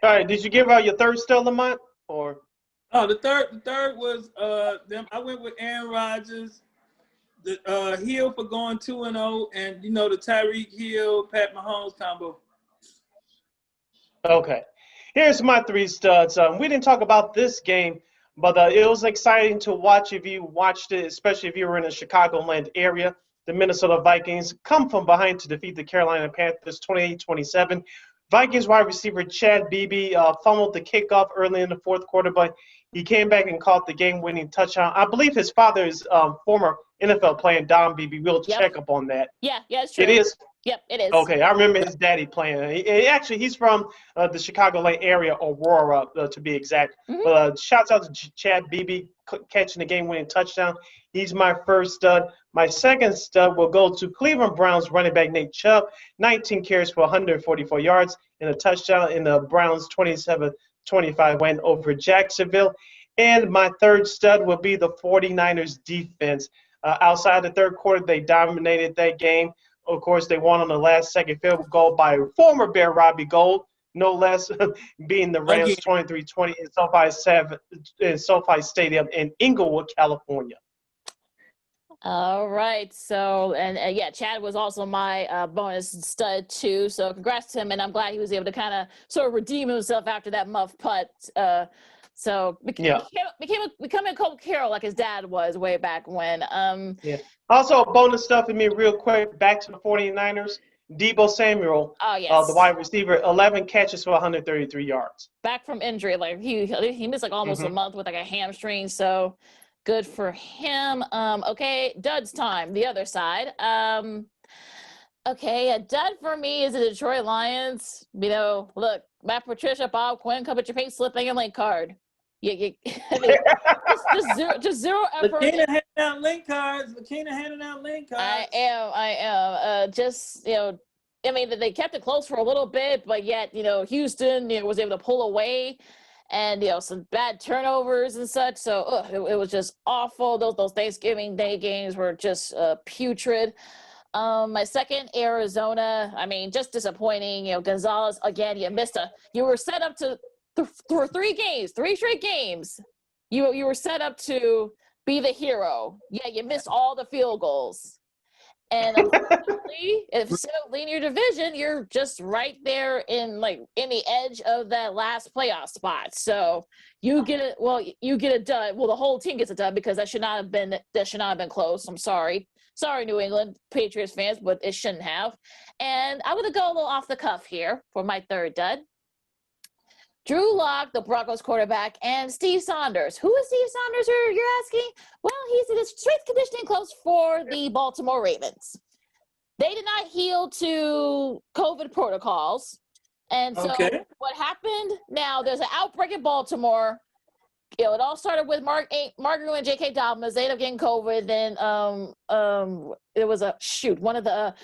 All right, did you give out your third stud, Lamont? Or the third was them. I went with Aaron Rodgers, the Hill for going 2-0, and the Tyreek Hill, Pat Mahomes combo. okay, here's my three studs. We didn't talk about this game, but it was exciting to watch if you watched it, especially if you were in the Chicagoland area. The Minnesota Vikings come from behind to defeat the Carolina Panthers 28-27. Vikings wide receiver Chad Beebe fumbled the kickoff early in the fourth quarter, but he came back and caught the game-winning touchdown. I believe his father is former NFL player Don Beebe. We'll check up on that. Yeah, it's true. It is? Yep, it is. Okay, I remember his daddy playing. He's from the Chicagoland area, Aurora, to be exact. Mm-hmm. Shouts out to Chad Beebe catching the game-winning touchdown. He's my first stud. My second stud will go to Cleveland Browns running back Nate Chubb, 19 carries for 144 yards and a touchdown in the Browns 27-25 win over Jacksonville. And my third stud will be the 49ers defense. Outside the third quarter, they dominated that game. Of course, they won on the last-second field goal by former Bear Robbie Gould, no less, being the Rams 23-20 in SoFi Stadium in Inglewood, California. All right. So, and yeah, Chad was also my bonus stud too. So congrats to him. And I'm glad he was able to kind of sort of redeem himself after that muff putt. Becoming Colt Carroll like his dad was way back when. Also, bonus stuff in me real quick. Back to the 49ers. Deebo Samuel, the wide receiver, 11 catches for 133 yards. Back from injury. Like he missed like almost a month with like a hamstring. So good for him. Okay, Dud's time. The other side. Okay, a dud for me is the Detroit Lions. Look, Matt Patricia, Bob Quinn, come with your pink slip and your link card. I mean, just zero effort. Lakeena handing out link cards. I am. I mean, they kept it close for a little bit, but yet, Houston, was able to pull away, and some bad turnovers and such. So it was just awful. Those Thanksgiving Day games were just putrid. My second, Arizona. I mean, just disappointing. Gonzalez again. You were set up to. For 3 straight games, you were set up to be the hero. Yeah, you missed all the field goals. And unfortunately, if so in your division, you're just right there in the edge of that last playoff spot. So you get it. Well, you get a dud. Well, the whole team gets a dud because that should not have been close. I'm sorry, New England Patriots fans, but it shouldn't have. And I'm gonna go a little off the cuff here for my third dud. Drew Lock, the Broncos quarterback, and Steve Saunders. Who is Steve Saunders, you're asking? Well, he's the strength conditioning coach for the Baltimore Ravens. They did not heal to COVID protocols. And so what happened now, there's an outbreak in Baltimore. It all started with Margaret and J.K. Dobbins. They ended up getting COVID. Then it was one of their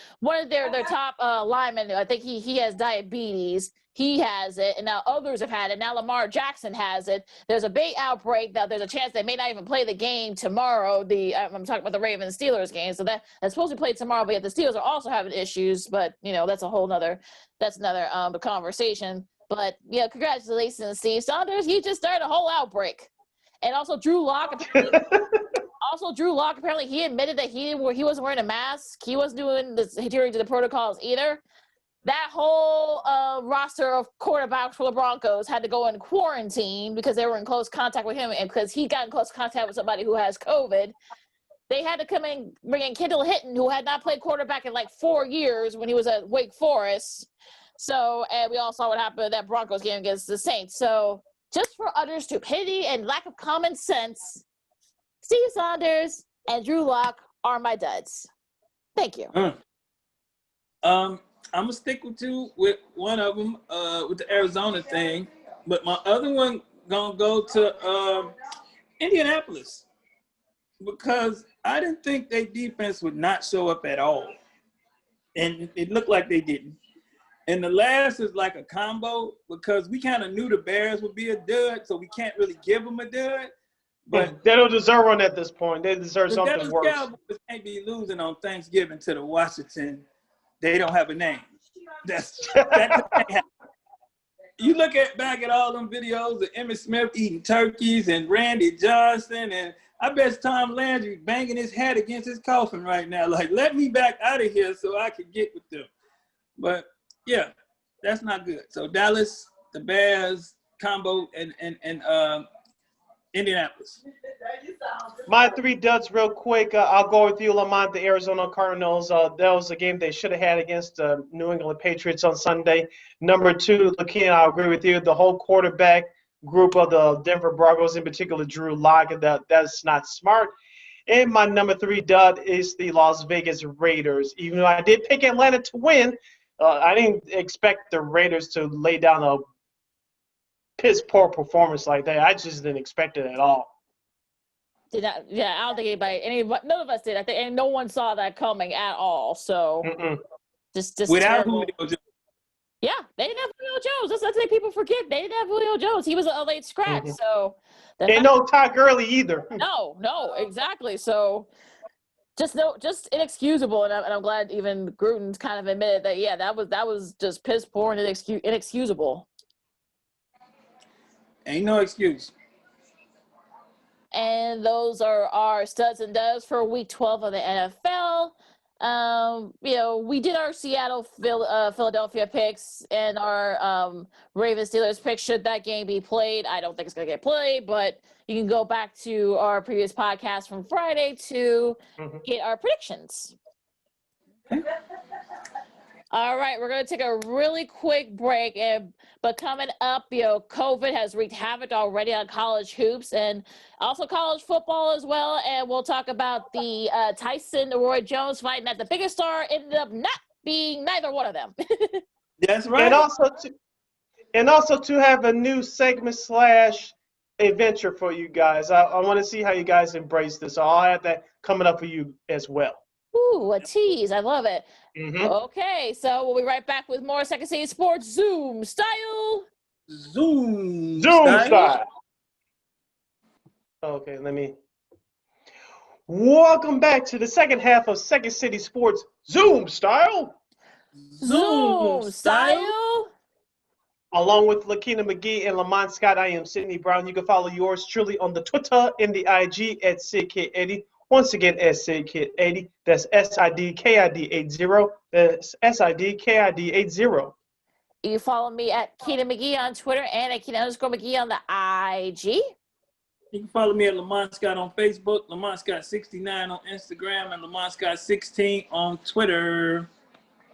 top linemen. I think he has diabetes. He has it, and now others have had it. Now Lamar Jackson has it. There's a big outbreak. Now there's a chance they may not even play the game tomorrow. I'm talking about the Ravens-Steelers game. So that's supposed to be played tomorrow, but yet the Steelers are also having issues. But that's another conversation. But congratulations, Steve Saunders. You just started a whole outbreak, and also Drew Lock Also, Drew Lock, apparently he admitted that he wasn't wearing a mask. He wasn't doing this adhering to the protocols either. That whole roster of quarterbacks for the Broncos had to go in quarantine because they were in close contact with him, and because he got in close contact with somebody who has COVID. They had to come in, bring in Kendall Hinton, who had not played quarterback in like 4 years when he was at Wake Forest. So, and we all saw what happened in that Broncos game against the Saints. So, just for utter stupidity and lack of common sense, Steve Saunders and Drew Lock are my duds. Thank you. I'm gonna stick with one of them with the Arizona thing, but my other one gonna go to Indianapolis because I didn't think their defense would not show up at all, and it looked like they didn't. And the last is like a combo because we kind of knew the Bears would be a dud, so we can't really give them a dud. But they don't deserve one at this point. They deserve the something Dallas worse. Cowboys can't be losing on Thanksgiving to the Washington. They don't have a name. That can't happen. You look back at all them videos of Emmitt Smith eating turkeys and Randy Johnson, and I bet Tom Landry banging his head against his coffin right now. Like, let me back out of here so I can get with them. But yeah, that's not good. So Dallas, the Bears combo, and Indianapolis. My 3 duds real quick. I'll go with you, Lamont, the Arizona Cardinals. That was a game they should have had against the New England Patriots on Sunday. Number 2, Lakeena, I agree with you. The whole quarterback group of the Denver Broncos, in particular Drew Lock, that's not smart. And my number 3 dud is the Las Vegas Raiders. Even though I did pick Atlanta to win, I didn't expect the Raiders to lay down a piss-poor performance like that. I just didn't expect it at all. I don't think none of us did. I think, and no one saw that coming at all. So, just without terrible. Julio Jones. Yeah, they didn't have Julio Jones. That's the thing people forget. They didn't have Julio Jones. He was a late scratch. So, and no Todd Gurley either. No, exactly. So, just inexcusable. And I'm glad even Gruden's kind of admitted that. Yeah, that was just piss poor and inexcusable. Ain't no excuse. And those are our studs and duds for week 12 of the NFL. We did our Seattle, Philadelphia picks and our Ravens Steelers picks. Should that game be played? I don't think it's going to get played, but you can go back to our previous podcast from Friday to get our predictions. All right, we're going to take a really quick break, but coming up, COVID has wreaked havoc already on college hoops and also college football as well, and we'll talk about the Tyson-Jones fight, and that the biggest star ended up not being neither one of them. That's right. And also to have a new segment / adventure for you guys. I want to see how you guys embrace this. So I'll have that coming up for you as well. Ooh, a tease. I love it. Okay, so we'll be right back with more Second City Sports Zoom style. Zoom style. Okay, welcome back to the second half of Second City Sports Zoom style. Zoom style. Along with Lakeena McGee and Lamont Scott, I am Sydney Brown. You can follow yours truly on the Twitter and the IG at SidKid80. Once again, at SidKid80. That's SIDKID80. That's SIDKID80. You can follow me at Keena McGee on Twitter and at Keena_McGee on the IG. You can follow me at Lamont Scott on Facebook, Lamont Scott 69 on Instagram, and Lamont Scott 16 on Twitter.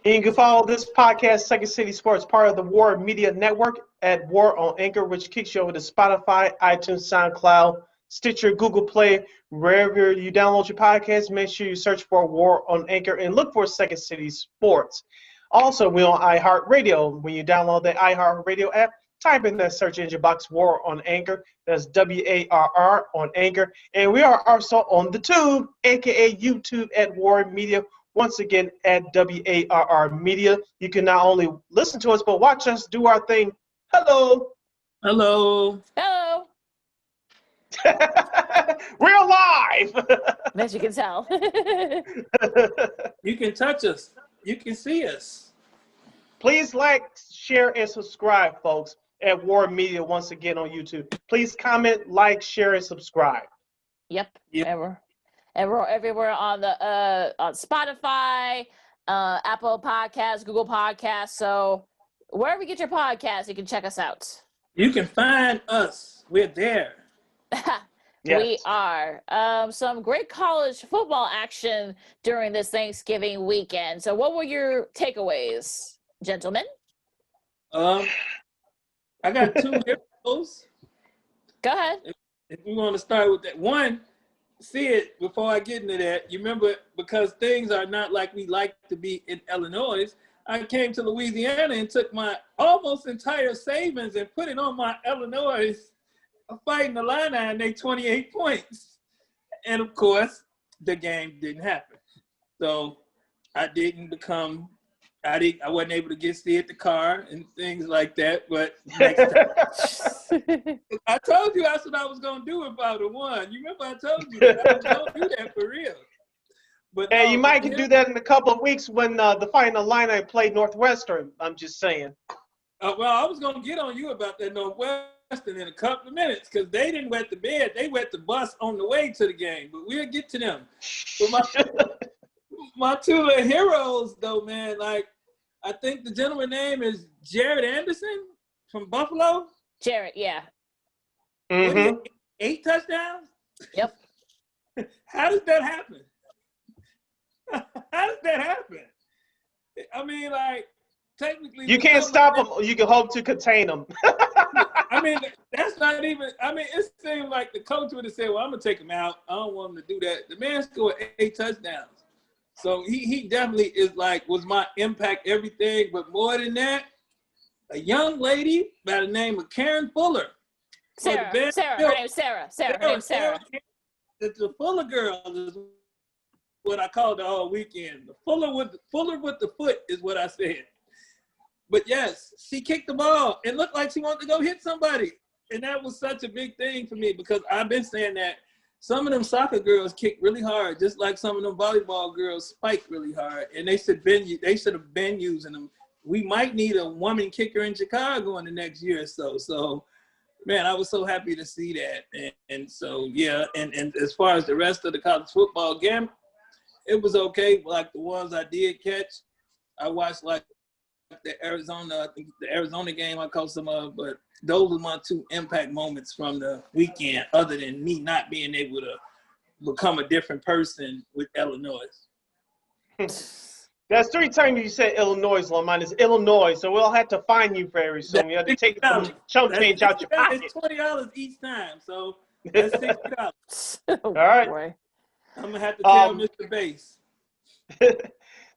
And you can follow this podcast, Second City Sports, part of the War Media Network, at War on Anchor, which kicks you over to Spotify, iTunes, SoundCloud, Stitcher, Google Play, wherever you download your podcast. Make sure you search for War on Anchor and look for Second City Sports. Also, we're on iHeartRadio. When you download the iHeartRadio app, type in that search engine box, War on Anchor. That's WARR on Anchor. And we are also on the Tube, a.k.a. YouTube at War Media. Once again, at WARR Media. You can not only listen to us, but watch us do our thing. Hello. Hello. Hello. We're live. As you can tell. You can touch us. You can see us. Please like, share, and subscribe, folks, at War Media once again on YouTube. Please comment, like, share, and subscribe. Yep. And we're everywhere on Spotify, Apple Podcasts, Google Podcasts. So wherever you get your podcasts, you can check us out. You can find us. We're there. We are. Some great college football action during this Thanksgiving weekend. So what were your takeaways, gentlemen? I got two heroes. Go ahead. If we want to start with that. One, Sid, before I get into that, you remember, because things are not like we like to be in Illinois, I came to Louisiana and took my almost entire savings and put it on my Illinois fighting the Illini, and they 28 points. And of course, the game didn't happen. So I wasn't able to get Sid the car and things like that, but next time. I told you that's what I was going to do if I would have won. You remember I told you that I was going to do that for real. But hey, you might can do that in a couple of weeks when the Fighting Illini played Northwestern. I'm just saying. Well, I was going to get on you about that Northwestern in a couple of minutes because they didn't wet the bed. They wet the bus on the way to the game, but we'll get to them. But my two little heroes, though, man, like, I think the gentleman's name is Jared Anderson from Buffalo. Jared, yeah. Mm-hmm. 8 touchdowns? Yep. How does that happen? How does that happen? I mean, like, technically. You can't stop them. You can hope to contain them. I mean, that's not even, I mean, it seemed like the coach would have said, well, I'm going to take him out. I don't want him to do that. The man scored 8 touchdowns. So he definitely was my impact everything. But more than that, a young lady by the name of Karen Fuller. Sarah. Her name's Sarah. Her name's Sarah. The Fuller girl is what I called her all weekend. The Fuller with the foot is what I said. But yes, she kicked the ball and looked like she wanted to go hit somebody. And that was such a big thing for me because I've been saying that some of them soccer girls kick really hard, just like some of them volleyball girls spike really hard. And they should have been using them. We might need a woman kicker in Chicago in the next year or so. So, man, I was so happy to see that. And so, yeah, and as far as the rest of the college football game, it was okay. Like the ones I did catch, I watched like the Arizona game I caught some of, but those were my two impact moments from the weekend, other than me not being able to become a different person with Illinois. That's 3 times you said Illinois, Lamont. It's Illinois, so we'll have to fine you very soon. You have to take some chump change out your pocket. It's $20 each time, so that's $60. All right. Boy. I'm going to have to tell Mr. Bass.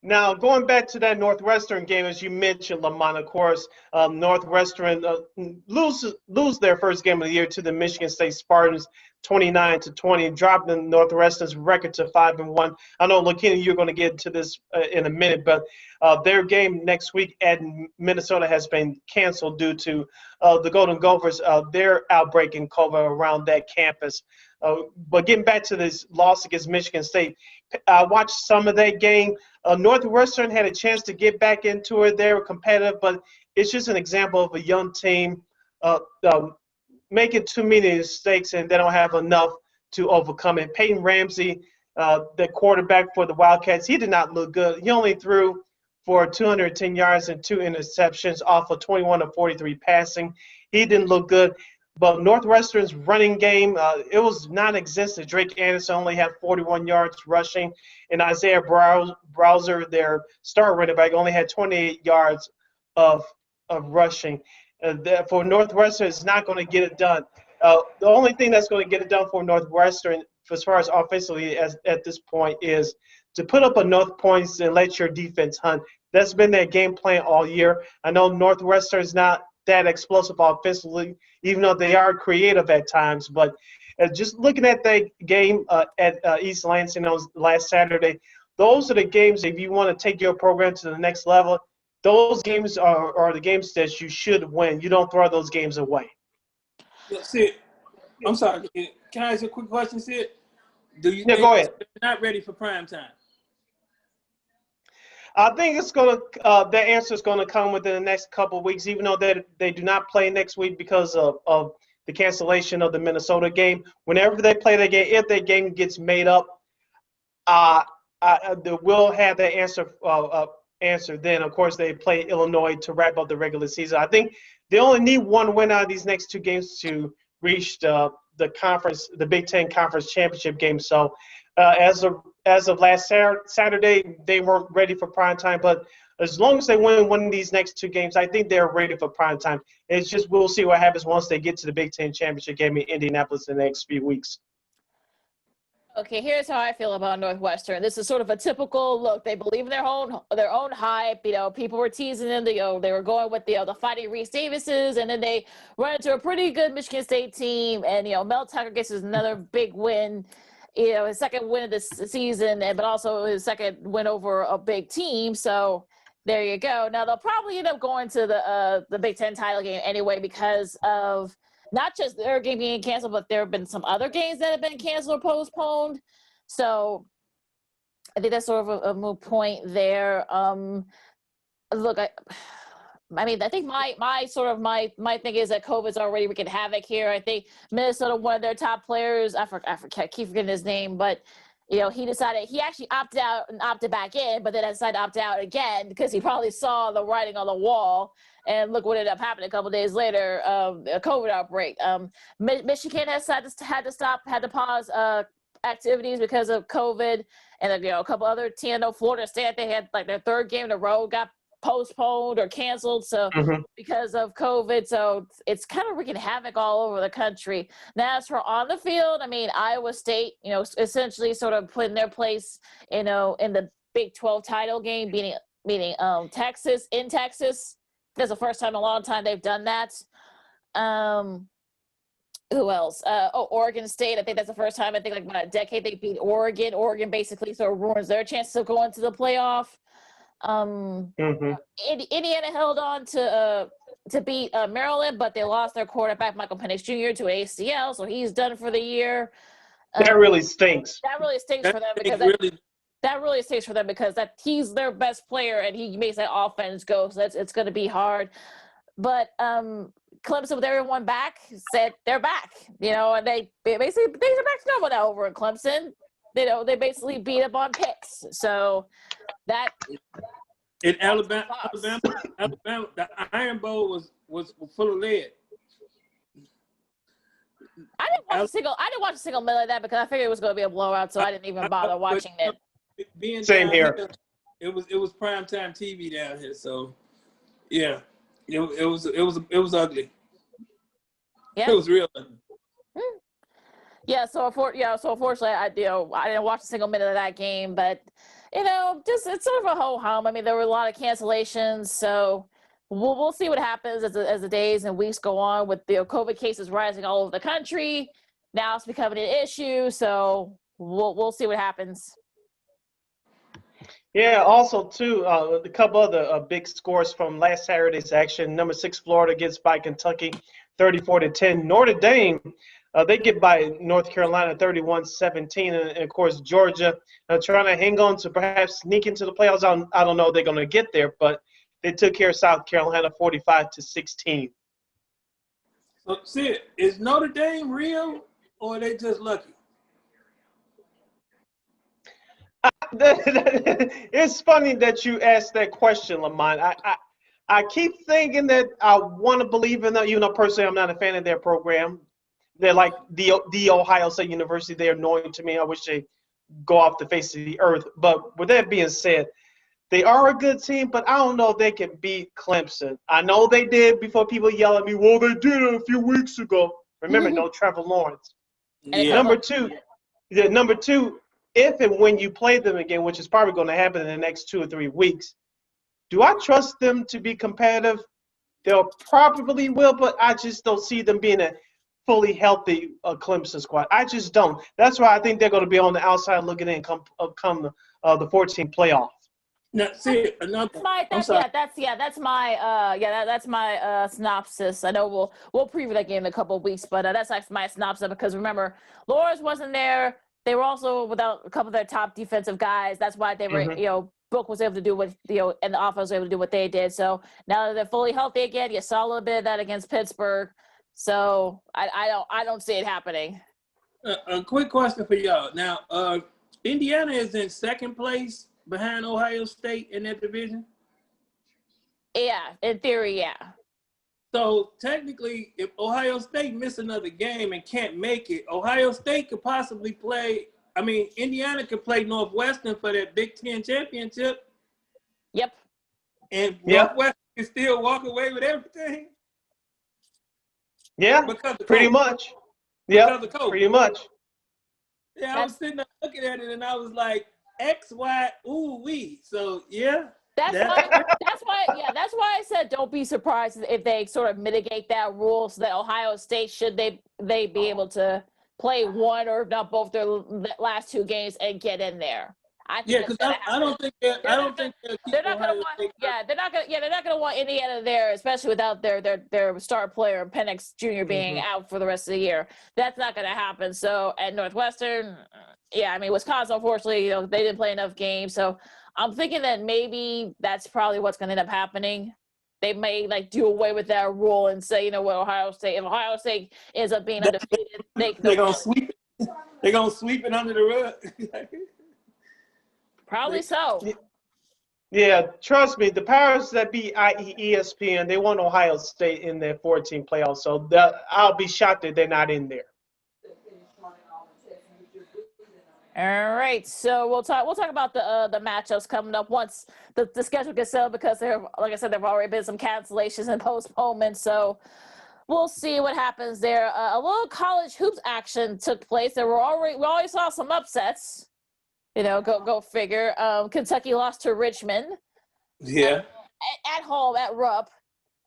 Now, going back to that Northwestern game, as you mentioned, Lamont, of course, Northwestern lose their first game of the year to the Michigan State Spartans, 29-20, dropping Northwestern's record to 5-1. I know, Lakeena, you're going to get into this in a minute, but their game next week at Minnesota has been canceled due to the Golden Gophers, their outbreak in COVID around that campus. But getting back to this loss against Michigan State, I watched some of that game. Northwestern had a chance to get back into it. They were competitive, but it's just an example of a young team making too many mistakes, and they don't have enough to overcome it. Peyton Ramsey, the quarterback for the Wildcats, he did not look good. He only threw for 210 yards and 2 interceptions off of 21 of 43 passing. He didn't look good. But Northwestern's running game, it was non-existent. Drake Anderson only had 41 yards rushing, and Isaiah Browser, their star running back, only had 28 yards of rushing. For Northwestern, it's not going to get it done. The only thing that's going to get it done for Northwestern, as far as offensively at this point, is to put up enough points and let your defense hunt. That's been their game plan all year. I know Northwestern is not that explosive offensively, even though they are creative at times. But just looking at that game at East Lansing last Saturday, those are the games, if you want to take your program to the next level, those games are the games that you should win. You don't throw those games away. Sid, I'm sorry. Can I ask you a quick question, Sid? Do you think go ahead. They're not ready for prime time? I think it's going to the answer is going to come within the next couple of weeks, even though they do not play next week because of the cancellation of the Minnesota game. Whenever they play that game, if that game gets made up, We'll have that answer then. Of course, they play Illinois to wrap up the regular season. I think they only need one win out of these next two games to reach the Big Ten Conference Championship game. So as of last Saturday, they weren't ready for prime time. But as long as they win one of these next two games, I think they're ready for prime time. It's just we'll see what happens once they get to the Big Ten Championship game in Indianapolis in the next few weeks. Okay, here's how I feel about Northwestern. This is sort of a typical look. They believe in their own hype. People were teasing them. They were going with the Fighting Reese Davises, and then they run into a pretty good Michigan State team. And Mel Tucker gets another big win. His second win of this season, but also his second win over a big team. So there you go. Now they'll probably end up going to the Big Ten title game anyway because of not just their game being canceled, but there have been some other games that have been canceled or postponed. So I think that's sort of a moot point there. Look, I think my thing is that COVID's already wreaking havoc here. I think Minnesota, one of their top players, I keep forgetting his name, but he actually opted out and opted back in, but then decided to opt out again because he probably saw the writing on the wall. And look what ended up happening a couple of days later, a COVID outbreak. Michigan had to pause activities because of COVID. And a couple other teams, Florida State, they had like their third game in a row got postponed or canceled because of COVID. So it's kind of wreaking havoc all over the country. Now, as for on the field, Iowa State, essentially sort of put in their place, in the Big 12 title game, beating Texas in Texas. That's the first time in a long time they've done that. Who else? Oregon State. I think that's the first time, like about a decade, they beat Oregon. Oregon basically sort of ruins their chances of going to the playoff. Indiana held on to beat Maryland, but they lost their quarterback, Michael Penix Jr., to ACL, so he's done for the year. That really stinks. That really stinks for them because he's their best player and he makes that offense go. So it's going to be hard. But Clemson, with everyone back, said they're back. And they basically things are back to normal now over in Clemson. They basically beat up on picks. So that in Alabama, the Iron Bowl was full of lead. I didn't watch a single minute of that because I figured it was going to be a blowout, so I didn't even bother watching it. Same here. It was primetime TV down here, so yeah, it was ugly. Yeah, it was real ugly. Yeah, so unfortunately, I didn't watch a single minute of that game, but just it's sort of a ho-hum. There were a lot of cancellations, so we'll see what happens as the days and weeks go on with the COVID cases rising all over the country. Now it's becoming an issue, so we'll see what happens. Yeah, also, too, a couple other big scores from last Saturday's action. Number 6, Florida gets by Kentucky 34-10. Notre Dame, they get by North Carolina 31-17. And, of course, Georgia trying to hang on to perhaps sneak into the playoffs. I don't know if they're going to get there, but they took care of South Carolina 45-16. So, Sid, is Notre Dame real or are they just lucky? It's funny that you asked that question, Lamont. I keep thinking that I want to believe in them, even though personally I'm not a fan of their program. They're like the Ohio State University. They're annoying to me. I wish they go off the face of the earth. But with that being said, they are a good team, but I don't know if they can beat Clemson. I know they did before people yell at me, well, they did it a few weeks ago. Remember, no Trevor Lawrence. Yeah. Number two, if and when you play them again, which is probably going to happen in the next 2 or 3 weeks, do I trust them to be competitive? They'll probably will, but I just don't see them being a fully healthy Clemson squad. I just don't. That's why I think they're going to be on the outside looking in come the 14th playoff. Now, see, that's my synopsis. I know we'll preview that game in a couple of weeks, but that's like my synopsis because remember, Lawrence wasn't there. They were also without a couple of their top defensive guys. That's why they were, Book was able to do what, and the offense was able to do what they did. So now that they're fully healthy again, you saw a little bit of that against Pittsburgh. So I don't see it happening. A quick question for y'all. Now, Indiana is in second place behind Ohio State in that division. Yeah, in theory, yeah. So technically, if Ohio State miss another game and can't make it, Ohio State could possibly play. I mean, Indiana could play Northwestern for that Big Ten championship. Yep. And Yep. Northwestern can still walk away with everything. Yeah, Because of pretty COVID. much. Because Yep, of COVID. pretty much. Yeah, I was sitting there looking at it and I was like, X, Y, ooh, wee. So yeah. That's why I said don't be surprised if they sort of mitigate that rule so that Ohio State, should they be able to play one or if not both their last two games and get in there. I think because I don't think they'll they're not going to want. Yeah, they're not going to want Indiana there, especially without their star player Penix Jr. being out for the rest of the year. That's not going to happen. So at Northwestern, yeah, I mean Wisconsin, unfortunately, they didn't play enough games. So I'm thinking that maybe that's probably what's going to end up happening. They may do away with that rule and say, if Ohio State ends up being undefeated, they're gonna sweep it. They're gonna sweep it under the rug. Probably so. Yeah, trust me, the powers that be, i.e. ESPN, they want Ohio State in their 14 playoffs. So I'll be shocked that they're not in there. All right, so we'll talk about the matchups coming up once the schedule gets settled, because like I said, there've already been some cancellations and postponements. So we'll see what happens there. A little college hoops action took place. We already saw some upsets. Go figure. Kentucky lost to Richmond. Yeah. At home at Rupp.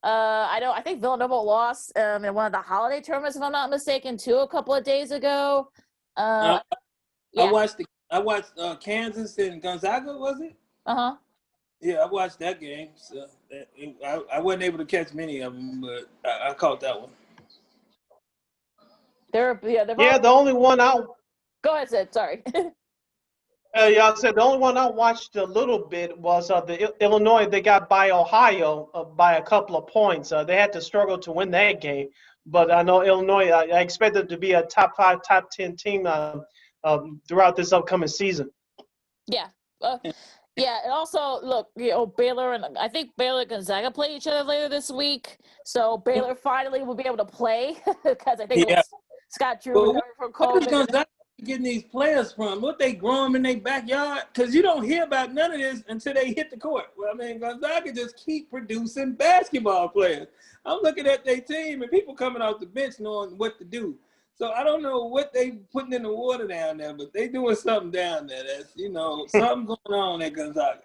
I think Villanova lost in one of the holiday tournaments, if I'm not mistaken, too, a couple of days ago. Yeah. I watched Kansas and Gonzaga, was it? Uh-huh. Yeah, I watched that game. So I wasn't able to catch many of them, but I caught that one. The only one Go ahead, Sid. Sorry. I said the only one I watched a little bit was the Illinois. They got by Ohio by a couple of points. They had to struggle to win that game, but I know Illinois. I expect them to be a top 5, top 10 team throughout this upcoming season. Yeah. Yeah, and also, look, Baylor and I think Baylor and Gonzaga play each other later this week. So Baylor finally will be able to play because I think Scott Drew recovered from COVID. What is Gonzaga getting these players from? What, they grow them in their backyard? Because you don't hear about none of this until they hit the court. Well, I mean, Gonzaga just keep producing basketball players. I'm looking at their team and people coming off the bench knowing what to do. So I don't know what they putting in the water down there, but they doing something down there. That's, something going on at Gonzaga.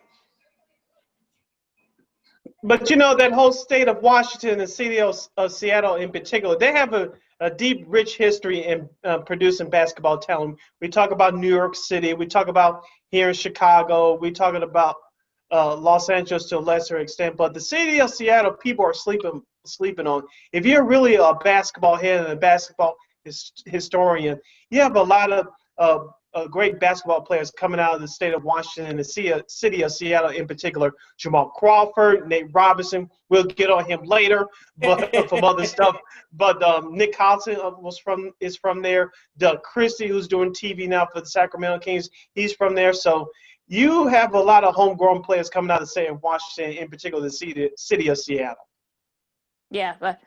But that whole state of Washington and the city of Seattle in particular, they have a deep, rich history in producing basketball talent. We talk about New York City. We talk about here in Chicago. We talking about Los Angeles to a lesser extent. But the city of Seattle, people are sleeping on. If you're really a basketball head and a basketball historian, you have a lot of great basketball players coming out of the state of Washington and the city of Seattle in particular. Jamal Crawford, Nate Robinson, we'll get on him later, but from other stuff. But Nick Collison is from there. Doug Christie, who's doing TV now for the Sacramento Kings, he's from there. So you have a lot of homegrown players coming out of the state of Washington, in particular the city of Seattle. Yeah, but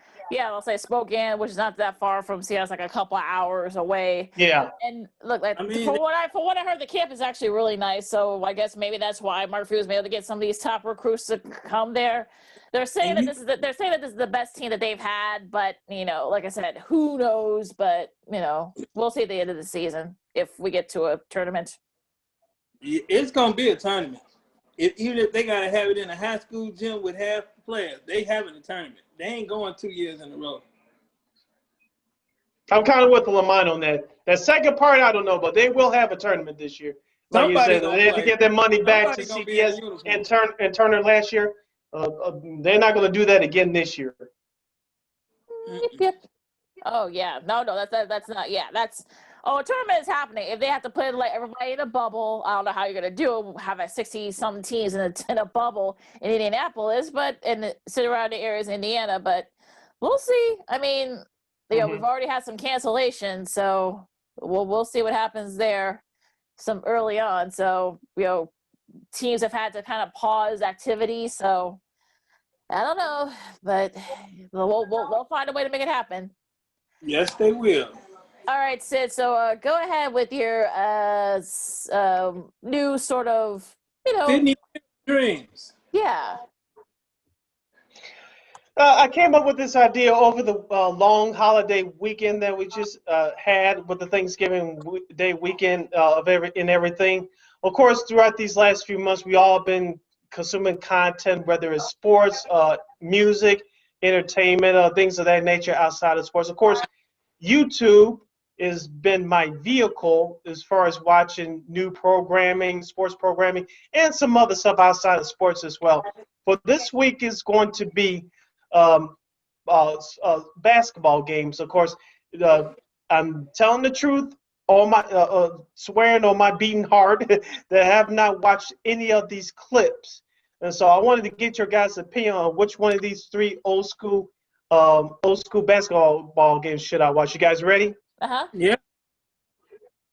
I'll say Spokane, which is not that far from Seattle. It's like a couple of hours away. Yeah. And look, from what I heard, the camp is actually really nice. So I guess maybe that's why Mark Few was able to get some of these top recruits to come there. They're saying that this is the best team that they've had, but like I said, who knows? But we'll see at the end of the season if we get to a tournament. It's gonna be a tournament. Even if they gotta have it in a high school gym with half the players, they having a tournament. They ain't going 2 years in a row. I'm kind of with Lamont on that. That second part, I don't know, but they will have a tournament this year. Like you said, they had to get their money back to CBS and Turner last year. They're not going to do that again this year. Yep. Oh yeah, no, that's not. Yeah, that's. Oh, a tournament is happening. If they have to put everybody in a bubble, I don't know how you're going to do it. Have 60-some teams in a bubble in Indianapolis, and sit around the areas in Indiana. But we'll see. I mean, we've already had some cancellations, so we'll see what happens there. some early on. So, teams have had to kind of pause activity. So I don't know, but they'll find a way to make it happen. Yes, they will. All right, Sid. So go ahead with your new sort of, Sydney dreams. yeah. I came up with this idea over the long holiday weekend that we just had with the Thanksgiving Day weekend and everything. Of course, throughout these last few months, we all been consuming content, whether it's sports, music, entertainment, things of that nature outside of sports. Of course, YouTube has been my vehicle as far as watching new programming, sports programming, and some other stuff outside of sports as well. For this week is going to be um, basketball games. Of course, I'm telling the truth, on my swearing on my beating heart that I have not watched any of these clips, and so I wanted to get your guys' opinion on which one of these three old school basketball games should I watch. You guys ready? Yeah.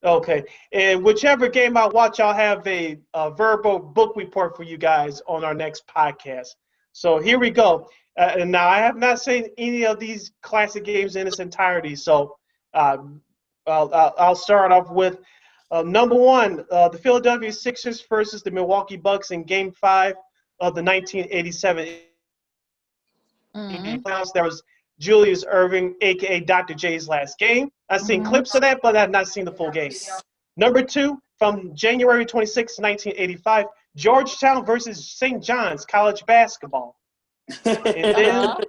Okay, and whichever game I watch, I'll have a verbal book report for you guys on our next podcast. So here we go. And now I have not seen any of these classic games in its entirety. So I'll start off with number one, the Philadelphia Sixers versus the Milwaukee Bucks in Game 5 of the 1987 NBA playoffs. That was Julius Erving, a.k.a. Dr. J's last game. I've seen clips of that, but I've not seen the full game. Number two, from January 26, 1985, Georgetown versus St. John's college basketball. And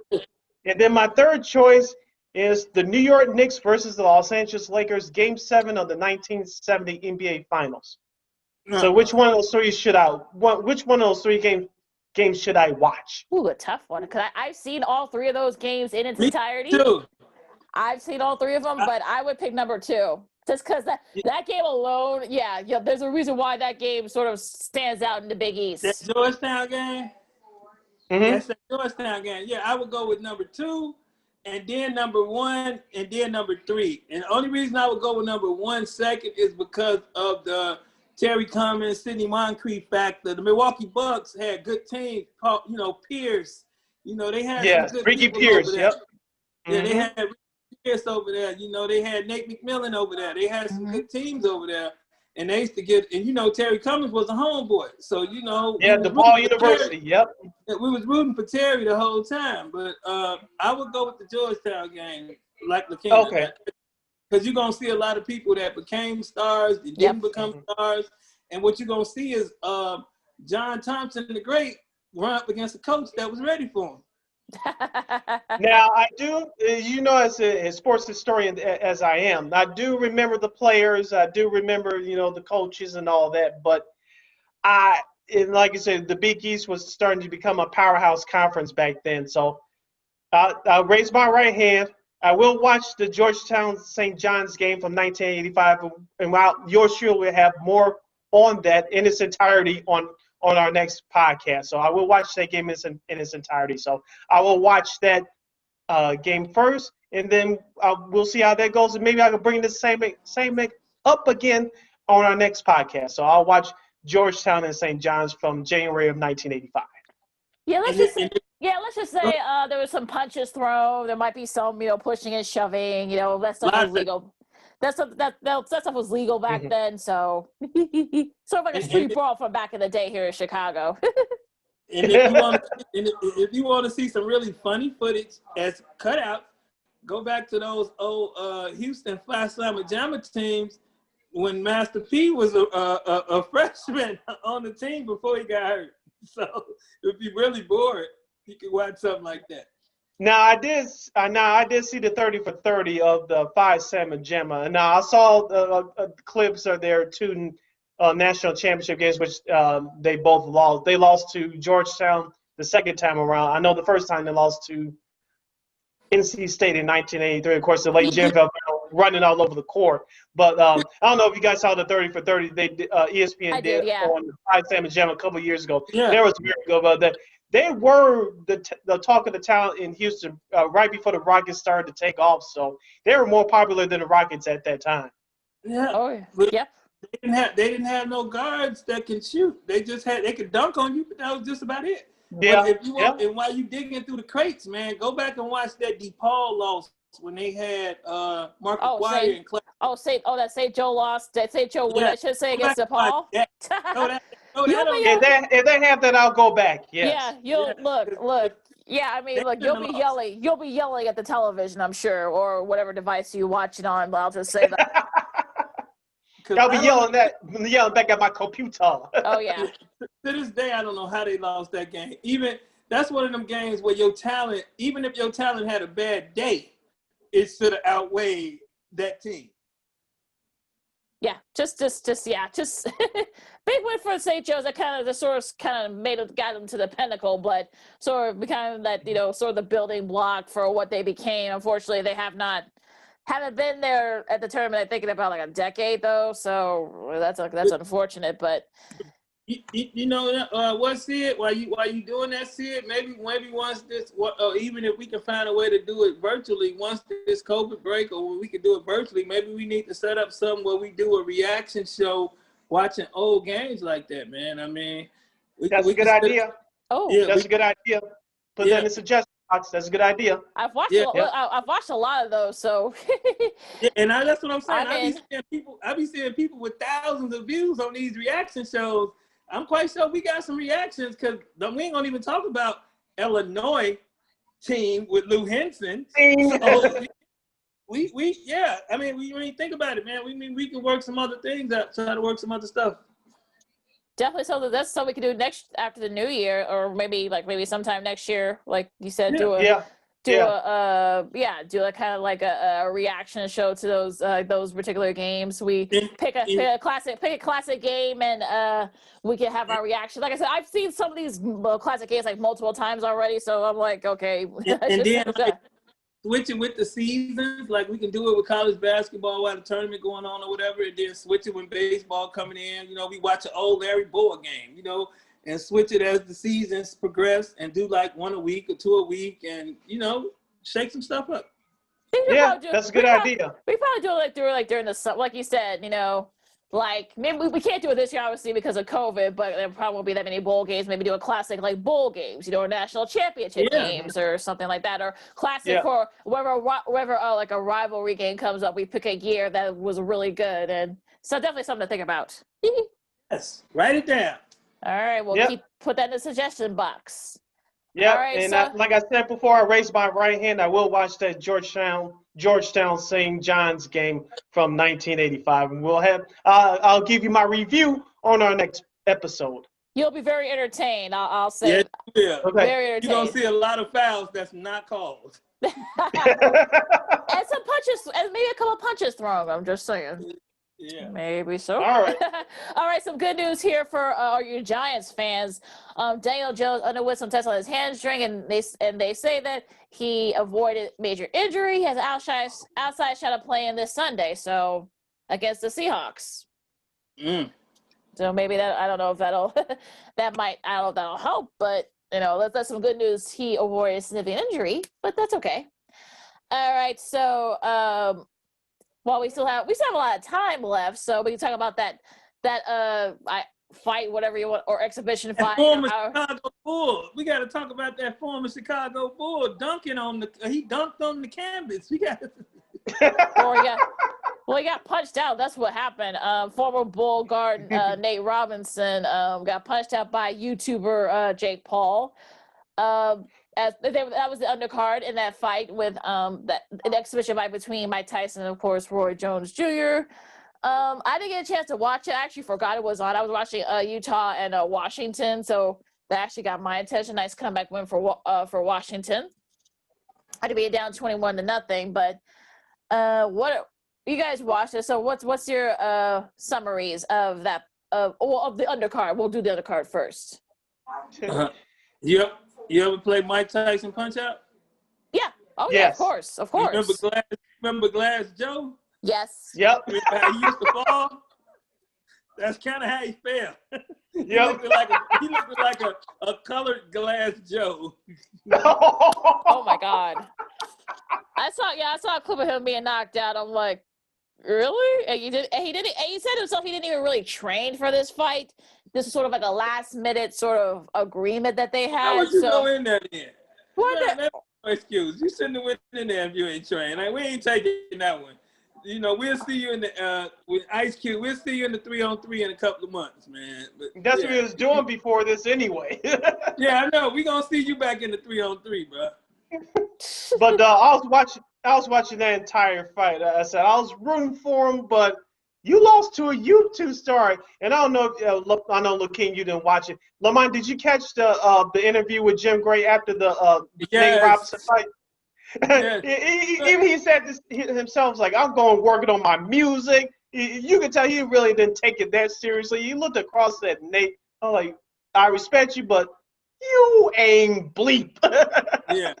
then my third choice is the New York Knicks versus the Los Angeles Lakers, Game 7 of the 1970 NBA Finals. So which one of those three which one of those three games should I watch? Ooh, a tough one. Because I've seen all three of those games in its entirety. Too. I've seen all three of them, but I would pick number two. Just because that game alone, there's a reason why that game sort of stands out in the Big East. That Georgetown game? Mm-hmm. That's the Georgetown game. Yeah, I would go with number two, and then number one, and then number three. And the only reason I would go with number one second is because of the Terry Cummings, Sidney Moncrief factor. The Milwaukee Bucks had good teams, Pierce. They had some good Ricky people Pierce, over there. yep. Yeah, they had Ricky Pierce over there. They had Nate McMillan over there. They had some good teams over there. And they used to get, and Terry Cummings was a homeboy. So, DePaul University, yep. We was rooting for Terry the whole time. But I would go with the Georgetown game, like Lakeena. Okay. Because you're going to see a lot of people that became stars, that didn't become stars. And what you're going to see is John Thompson the Great run up against a coach that was ready for him. Now, I do, as a sports historian as I am, I do remember the players. I do remember, the coaches and all that. But like I said, the Big East was starting to become a powerhouse conference back then. So I'll raise my right hand. I will watch the Georgetown St. John's game from 1985. And while yours truly will have more on that in its entirety on our next podcast. So I will watch that game in its entirety. So I will watch that game first, and then we'll see how that goes. And maybe I can bring this same up again on our next podcast. So I'll watch Georgetown and St. John's from January of 1985. Yeah, let's just say there was some punches thrown. There might be some, pushing and shoving. That stuff was legal. That stuff was legal back then, so sort of like a street brawl from back in the day here in Chicago. And if you want to see some really funny footage as cutouts, go back to those old Houston Phi Sigma Gamma teams when Master P was a freshman on the team before he got hurt. So if you're really bored, you can watch something like that. Now I did see the 30 for 30 of the Phi Sigma Gamma. Now I saw clips of their two national championship games, which they both lost. They lost to Georgetown the second time around. I know the first time they lost to NC State in 1983. Of course, the late Jim felt running all over the court. But I don't know if you guys saw the 30 for 30. They ESPN did on the Phi Sigma Gamma a couple of years ago. Yeah. That was very good. But that they were the talk of the town in Houston right before the Rockets started to take off. So they were more popular than the Rockets at that time. Yeah. Oh, but, yep. They didn't have no guards that can shoot. They could dunk on you, but that was just about it. Yeah. But if you want, and while you digging through the crates, man, go back and watch that DePaul loss when they had Mark McGuire and Clay. That St. Joe lost. That St. Joe win. I should say against DePaul. If they have that, I'll go back. Yes. Yeah, look. Yeah, I mean, look, you'll be yelling at the television, I'm sure, or whatever device you watch it on. But I'll just say that. I'll be yelling back at my computer. Oh yeah. To this day, I don't know how they lost that game. Even that's one of them games where your talent, even if your talent had a bad day, it should have outweighed that team. Yeah, just big win for St. Joe's. That kind of got them to the pinnacle, but sort of became that sort of the building block for what they became. Unfortunately, they haven't been there at the tournament. I'm thinking about like a decade though, so that's unfortunate. But what's it? While you doing that, Sid? Maybe once this, even if we can find a way to do it virtually, once this COVID break, or when we can do it virtually, maybe we need to set up something where we do a reaction show watching old games like that, man. I mean, that's a good idea. That's a good idea. Put that in the suggestion box. That's a good idea. I've watched a lot of those, so. And that's what I'm saying. I be seeing people with thousands of views on these reaction shows. I'm quite sure we got some reactions because we ain't gonna even talk about Illinois team with Lou Henson. So I mean, when you think about it, man, we can work some other things out, try to work some other stuff. Definitely, so that's something we can do after the new year, or maybe sometime next year, like you said, do a kind of like a reaction show to those particular games. We pick a classic game, and we can have our reaction. Like I said, I've seen some of these classic games like multiple times already, so I'm like, okay. And then switch it with the seasons, like we can do it with college basketball while the tournament going on or whatever, and then switch it when baseball coming in. We watch an old Larry Boyd game, and switch it as the seasons progress, and do like one a week or two a week, and shake some stuff up. That's a good idea. We probably do it during the summer, like you said. Like maybe we can't do it this year, obviously, because of COVID. But there probably won't be that many bowl games. Maybe do a classic like bowl games, or national championship games or something like that, or classic for wherever like a rivalry game comes up. We pick a year that was really good, and so definitely something to think about. Yes, write it down. All right, well, put that in the suggestion box. Yeah, right, like I said before, I raised my right hand. I will watch that Georgetown St. John's game from 1985, and we'll have. I'll give you my review on our next episode. You'll be very entertained. I'll say. Yeah. Okay. Very entertained. You're gonna see a lot of fouls that's not called. And some punches, and maybe a couple punches thrown. I'm just saying. Yeah. Maybe so. All right. All right. Some good news here for your Giants fans. Daniel Jones underwent some tests on his hamstring, and they say that he avoided major injury. He has an outside shot of playing this Sunday, so against the Seahawks. So maybe that, I don't know if that'll that'll help, but that's some good news. He avoided a significant injury, but that's okay. All right. So well, we still have a lot of time left, so we can talk about that fight, whatever you want, or exhibition fight. Former Chicago Bull. We got to talk about that former Chicago Bull he dunked on the canvas. We got. Well, he got punched out. That's what happened. Former Bull guard Nate Robinson got punched out by YouTuber Jake Paul. That was the undercard in that fight with an exhibition fight between Mike Tyson and, of course, Roy Jones Jr. I didn't get a chance to watch it. I actually forgot it was on. I was watching Utah and Washington, so that actually got my attention. Nice comeback win for Washington. I had to be down 21-0, but what you guys watched it? So what's your summaries of that of the undercard? We'll do the undercard first. Yep. You ever play Mike Tyson Punch-Out? Yeah. Oh, yeah, of course. Of course. Remember Glass Joe? Yes. Yep. Remember how he used to fall? That's kind of how he fell. Yep. He looked like a colored Glass Joe. Oh, my God. I saw a clip of him being knocked out. I'm like, Really? And he didn't. And he said himself he didn't even really train for this fight. This is sort of like a last minute sort of agreement that they How had. would you So go in there then? what? That's no excuse. You shouldn't have went in there if you ain't trained. Like, we ain't taking that one. You know, we'll see you in the with Ice Cube. We'll see you in the 3-on-3 in a couple of months, man. But, That's what he was doing before this anyway. Yeah, I know. We gonna see you back in the 3-on-3, bro. But I was watching that entire fight. I said I was rooting for him, but you lost to a YouTube star, and I don't know. I know, Lakeena, you didn't watch it. Lamont, did you catch the interview with Jim Gray after the Nate Robinson fight? Yes. Even he said this himself, like, I'm going working on my music. You could tell he really didn't take it that seriously. He looked across at Nate. I'm like, I respect you, but you ain't bleep. Yeah.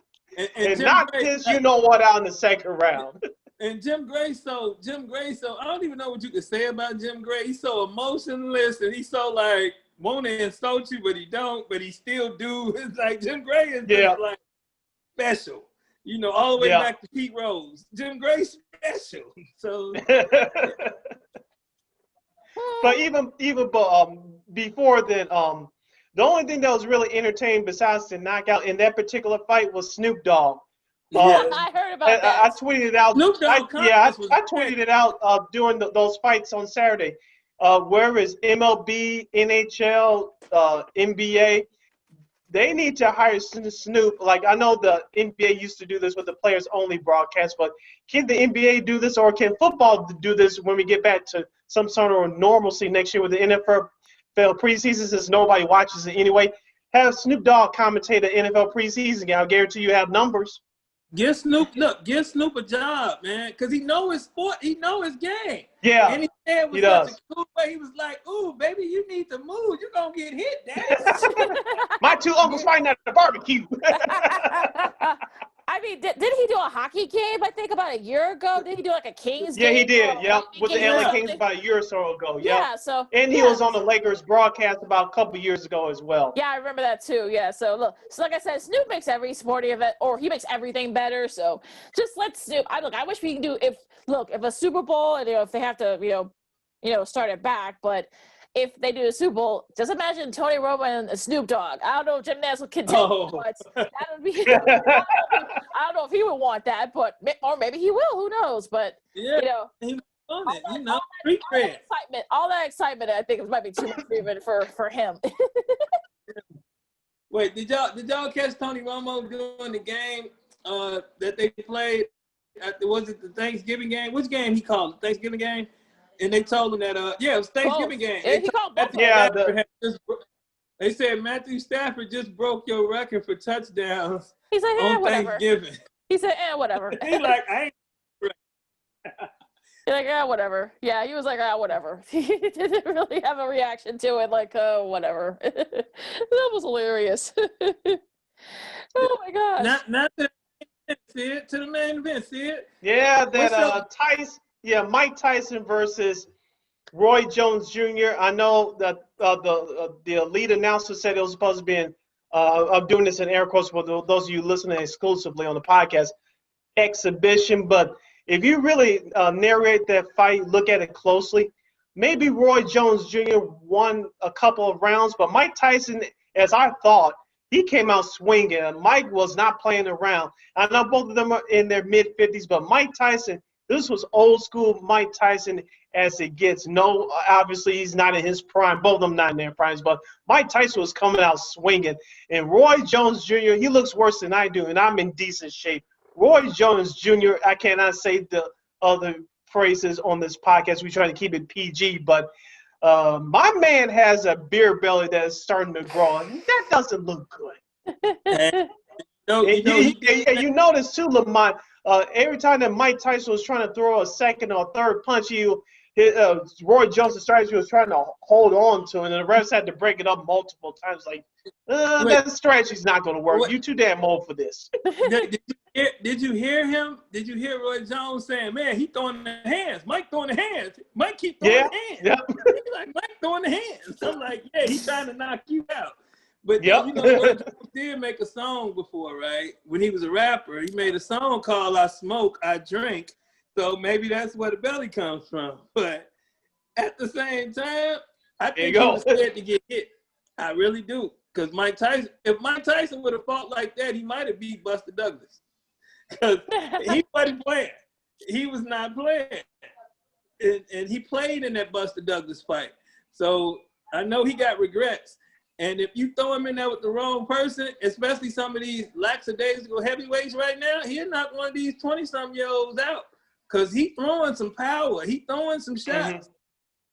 And not Gray, this, you know what, out in the second round. And Jim Gray, so I don't even know what you could say about Jim Gray. He's so emotionless and he's so like want to insult you, but he don't, but he still do. It's like Jim Gray is just like special. You know, all the way back to Pete Rose. Jim Gray's special. So but even before then, the only thing that was really entertaining besides the knockout in that particular fight was Snoop Dogg. I heard about that. I tweeted it out. Snoop Dogg I tweeted it out during those fights on Saturday. Where is MLB, NHL, NBA? They need to hire Snoop. Like, I know the NBA used to do this with the players only broadcast, but can the NBA do this, or can football do this when we get back to some sort of normalcy next year with the NFL preseason, since nobody watches it anyway? Have Snoop Dogg commentate the NFL preseason game. I guarantee you have numbers. Give Snoop a job, man, because he know his sport, he know his game. Yeah, and he said it was such a cool way. He was like, "Ooh, baby, you need to move. You're gonna get hit, Daddy." My two uncles fighting at the barbecue. I mean, did he do a hockey game? I think about a year ago. Did he do like a Kings game? Yeah, he did. Yep, with the LA Kings something? about a year or so ago. Yep. Yeah. So. And he was on the Lakers broadcast about a couple years ago as well. Yeah, I remember that too. Yeah. So look, like I said, Snoop makes every sporting event, or he makes everything better. So just let Snoop. I wish we can do if a Super Bowl, and if they have to, start it back, but. If they do a Super Bowl, just imagine Tony Romo and a Snoop Dogg. I don't know if Jim Nance can take it, but that would be. I don't know if he would want that, or maybe he will. Who knows? But he on it, all that excitement. I think it might be too much even for him. Wait, did y'all catch Tony Romo during the game that they played? Was it the Thanksgiving game? Which game he called? The Thanksgiving game? And they told him that, it was Thanksgiving game. He called both. They said Matthew Stafford just broke your record for touchdowns. He's like, on whatever. Thanksgiving. He said, whatever. He's like, I ain't. He's like, whatever. Yeah, he was like, whatever. He didn't really have a reaction to it, like, whatever. That was hilarious. Oh my gosh. Not to the main event, see it? Yeah, that Mike Tyson versus Roy Jones Jr. I know that the lead announcer said it was supposed to be I'm doing this in air quotes for those of you listening exclusively on the podcast, exhibition. But if you really narrate that fight, look at it closely, maybe Roy Jones Jr. won a couple of rounds, but Mike Tyson, as I thought, he came out swinging. Mike was not playing around. I know both of them are in their mid-50s, but Mike Tyson, this was old school Mike Tyson as it gets. No, obviously he's not in his prime. Both of them not in their primes, but Mike Tyson was coming out swinging. And Roy Jones Jr., he looks worse than I do, and I'm in decent shape. Roy Jones Jr., I cannot say the other phrases on this podcast. We try to keep it PG, but my man has a beer belly that is starting to grow. That doesn't look good. You notice too, Lamont, every time that Mike Tyson was trying to throw a second or third punch, Roy Jones' strategy was trying to hold on to it, and the refs had to break it up multiple times. Like, that strategy's not going to work. You too damn old for this. Did you hear him? Did you hear Roy Jones saying, man, he throwing the hands. Mike throwing the hands. Mike keep throwing the hands. Yep. He's like, Mike throwing the hands. I'm like, yeah, he's trying to knock you out. But Roy Jones did make a song before, right? When he was a rapper, he made a song called I Smoke, I Drink. So maybe that's where the belly comes from. But at the same time, I think he was scared to get hit. I really do. Because if Mike Tyson would have fought like that, he might have beat Buster Douglas. Because he wasn't playing. He was not playing. And he played in that Buster Douglas fight. So I know he got regrets. And if you throw him in there with the wrong person, especially some of these lackadaisical heavyweights right now, he'll knock one of these 20-some-year-olds out. Because he's throwing some power. He's throwing some shots. Mm-hmm.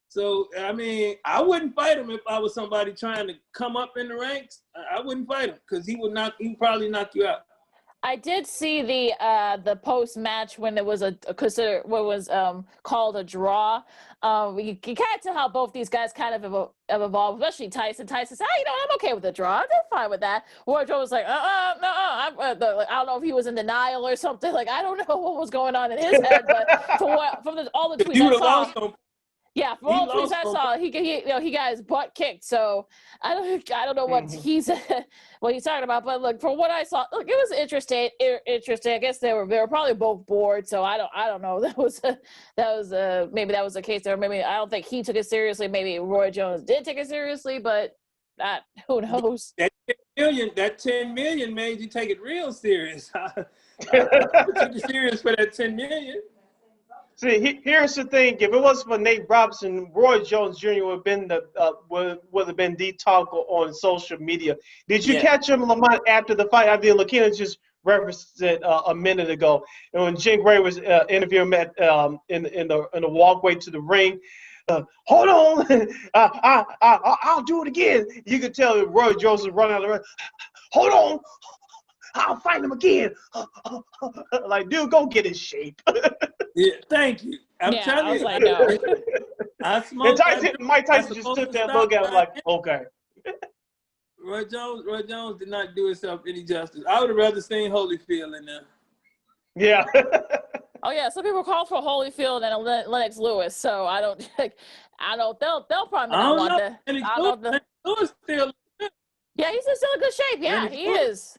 So, I mean, I wouldn't fight him if I was somebody trying to come up in the ranks. I wouldn't fight him because he would probably knock you out. I did see the post match when it was called a draw. You can't tell how both these guys kind of have evolved, especially Tyson. Tyson said, I'm okay with the draw. I'm fine with that. Roy Jones was like, no, I don't know if he was in denial or something. Like, I don't know what was going on in his head, but from all the tweets I saw. Yeah, from all the tweets I saw, he got his butt kicked. So I don't know what he's talking about. But look, from what I saw, look, it was interesting. I guess they were probably both bored. So I don't know. Maybe that was the case there. Maybe I don't think he took it seriously. Maybe Roy Jones did take it seriously, but who knows? That $10 million made you take it real serious. I took it serious for that $10 million. See, here's the thing. If it wasn't for Nate Robinson, Roy Jones Jr. would have been the talk on social media. Did you catch him, Lamont, after the fight? I think Lakeena just referenced it a minute ago. And when Jim Gray was interviewing him in the walkway to the ring, hold on, I'll do it again. You could tell Roy Jones was running out of the ring. Hold on. I'll fight him again. Like, dude, go get in shape. Yeah, thank you. I'm telling you. Like, no. Mike Tyson just took that look at him like, okay. Roy Jones did not do himself any justice. I would have rather seen Holyfield in there. Yeah. Oh yeah, some people call for Holyfield and Lennox Lewis, so I don't. They'll probably not want that. Lewis still. Yeah, he's still in good shape. Yeah, he is.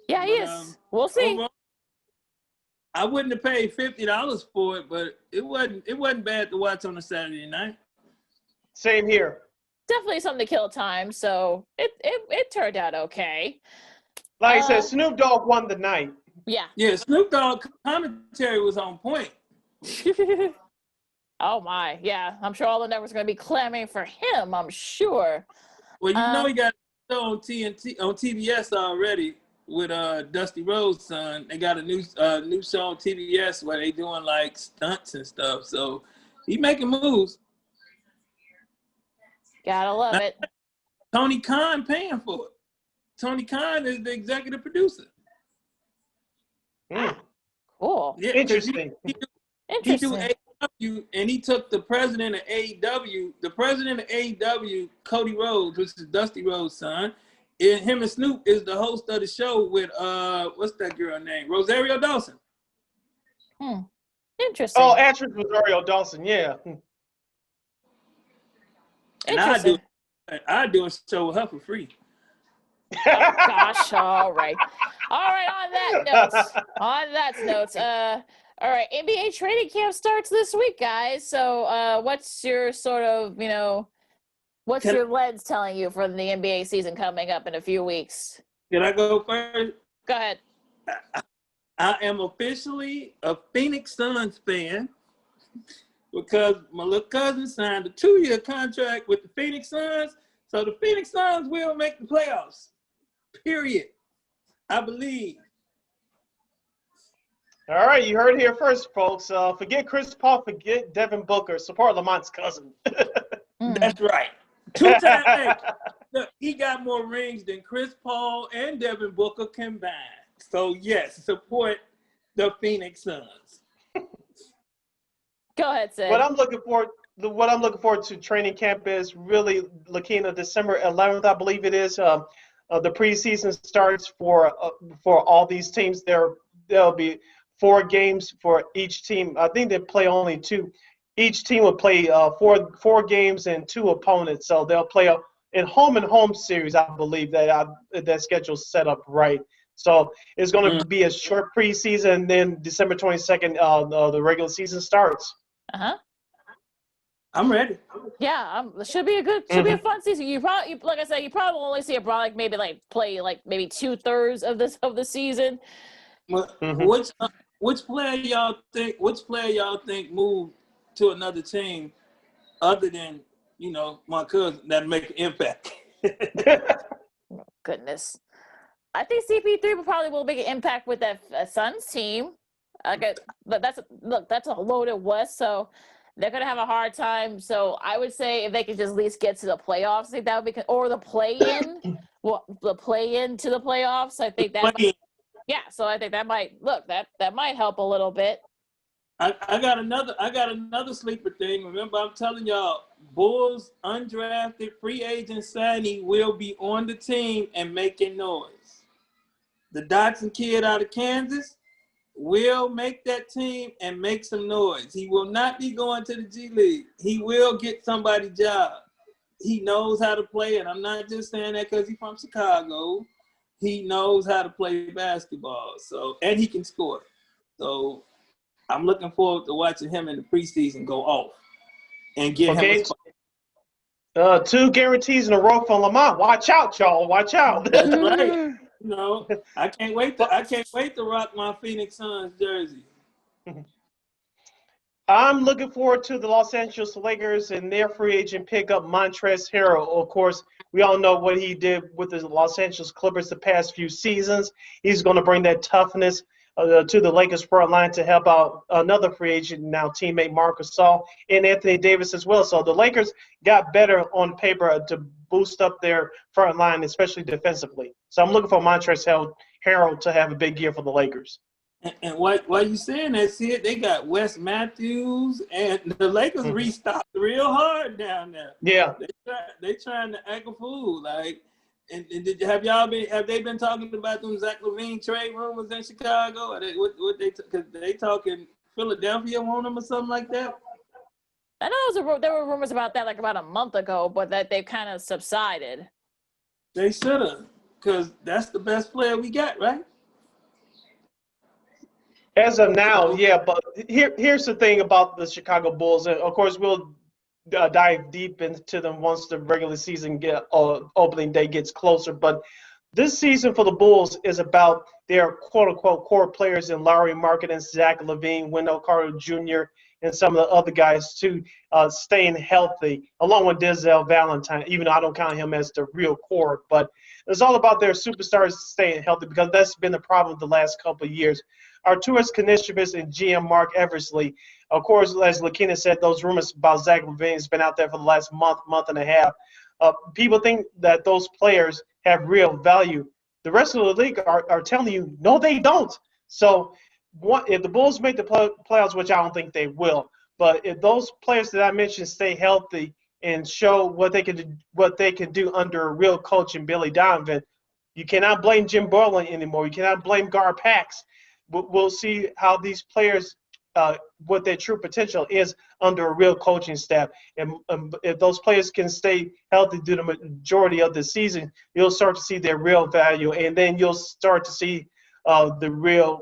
Yeah, he is. We'll see. Overall, I wouldn't have paid $50 for it, but it wasn't bad to watch on a Saturday night. Same here. Definitely something to kill time, so it turned out okay. Like I said, Snoop Dogg won the night. Yeah. Yeah, Snoop Dogg commentary was on point. Oh my, yeah. I'm sure all the networks are going to be clamoring for him, I'm sure. Well, you know he got a show on TBS already. With Dusty Rhodes' son, they got a new show on TBS where they doing like stunts and stuff. So he making moves. Gotta love it. Tony Khan paying for it. Tony Khan is the executive producer. Cool. Yeah, interesting. Interesting. He do AEW, and he took the president of AEW. The president of AEW, Cody Rhodes, which is Dusty Rhodes' son. And him and Snoop is the host of the show with what's that girl name? Rosario Dawson. Interesting. Oh, actress Rosario Dawson, yeah. And I do a show with her for free. Oh, gosh, all right. On that note, all right, NBA training camp starts this week, guys. So what's your sort of, what's your lens telling you for the NBA season coming up in a few weeks? Can I go first? Go ahead. I am officially a Phoenix Suns fan because my little cousin signed a 2-year contract with the Phoenix Suns. So the Phoenix Suns will make the playoffs. Period. I believe. All right, you heard it here first, folks. Forget Chris Paul, forget Devin Booker. Support Lamont's cousin. That's right. 2-time. Look, he got more rings than Chris Paul and Devin Booker combined. So yes, support the Phoenix Suns. Go ahead, Sid. What I'm looking forward to training camp is really Lakeena, December 11th, I believe it is. The preseason starts for all these teams. There'll be 4 games for each team. I think they play only 2. Each team will play 4 games and 2 opponents. So they'll play in home and home series. I believe that schedule's set up right. So it's going to be a short preseason, and then December 22nd, the regular season starts. I'm ready. Yeah, it should be a fun season. You probably, like I said, you probably will only see a Brock maybe play maybe 2/3 of the season. Which player y'all think moved to another team other than my cousin that make an impact? Oh, goodness, I think CP3 will make an impact with that Suns team. But that's a loaded West, so they're gonna have a hard time. So I would say if they could just at least get to the playoffs, I think that would be, or the play-in, the play-in to the playoffs. I think that. So I think that might help a little bit. I got another sleeper thing. Remember, I'm telling y'all, Bulls undrafted free agent signing will be on the team and making noise. The Dotson kid out of Kansas will make that team and make some noise. He will not be going to the G League. He will get somebody's job. He knows how to play, and I'm not just saying that because he's from Chicago. He knows how to play basketball, and he can score. So I'm looking forward to watching him in the preseason go off and get him a spot. 2 guarantees in a row for Lamont. Watch out, y'all. Watch out. That's right. I can't wait to rock my Phoenix Suns jersey. I'm looking forward to the Los Angeles Lakers and their free agent pickup, Montrezl Harrell. Of course, we all know what he did with the Los Angeles Clippers the past few seasons. He's going to bring that toughness to the Lakers front line to help out another free agent now, teammate Marc Gasol and Anthony Davis as well. So the Lakers got better on paper to boost up their front line, especially defensively. So I'm looking for Montrezl Harrell to have a big year for the Lakers. And while you saying that, Sid, they got Wes Matthews, and the Lakers restocked real hard down there. Yeah, they trying to act a fool. And have they been talking about them Zach LaVine trade rumors in Chicago? Are because they talking Philadelphia want them or something like that? I know there were rumors about that about a month ago, but that they've kind of subsided. They should have, because that's the best player we got, right? As of now, yeah. But here's the thing about the Chicago Bulls. And of course, we'll dive deep into them once the regular season opening day gets closer. But this season for the Bulls is about their quote-unquote core players in Larry Market and Zach LaVine, Wendell Carter Jr., and some of the other guys to staying healthy, along with Denzel Valentine, even though I don't count him as the real core. But it's all about their superstars staying healthy, because that's been the problem the last couple of years. Arturas Karnisovas and GM Mark Eversley, of course, as Lakeena said, those rumors about Zach LaVine has been out there for the last month and a half. People think that those players have real value. The rest of the league are telling you, no, they don't. So if the Bulls make the playoffs, which I don't think they will, but if those players that I mentioned stay healthy and show what they can do under a real coach in Billy Donovan, you cannot blame Jim Boylen anymore. You cannot blame Gar Pax. We'll see how these players, what their true potential is under a real coaching staff. And if those players can stay healthy through the majority of the season, you'll start to see their real value, and then you'll start to see the real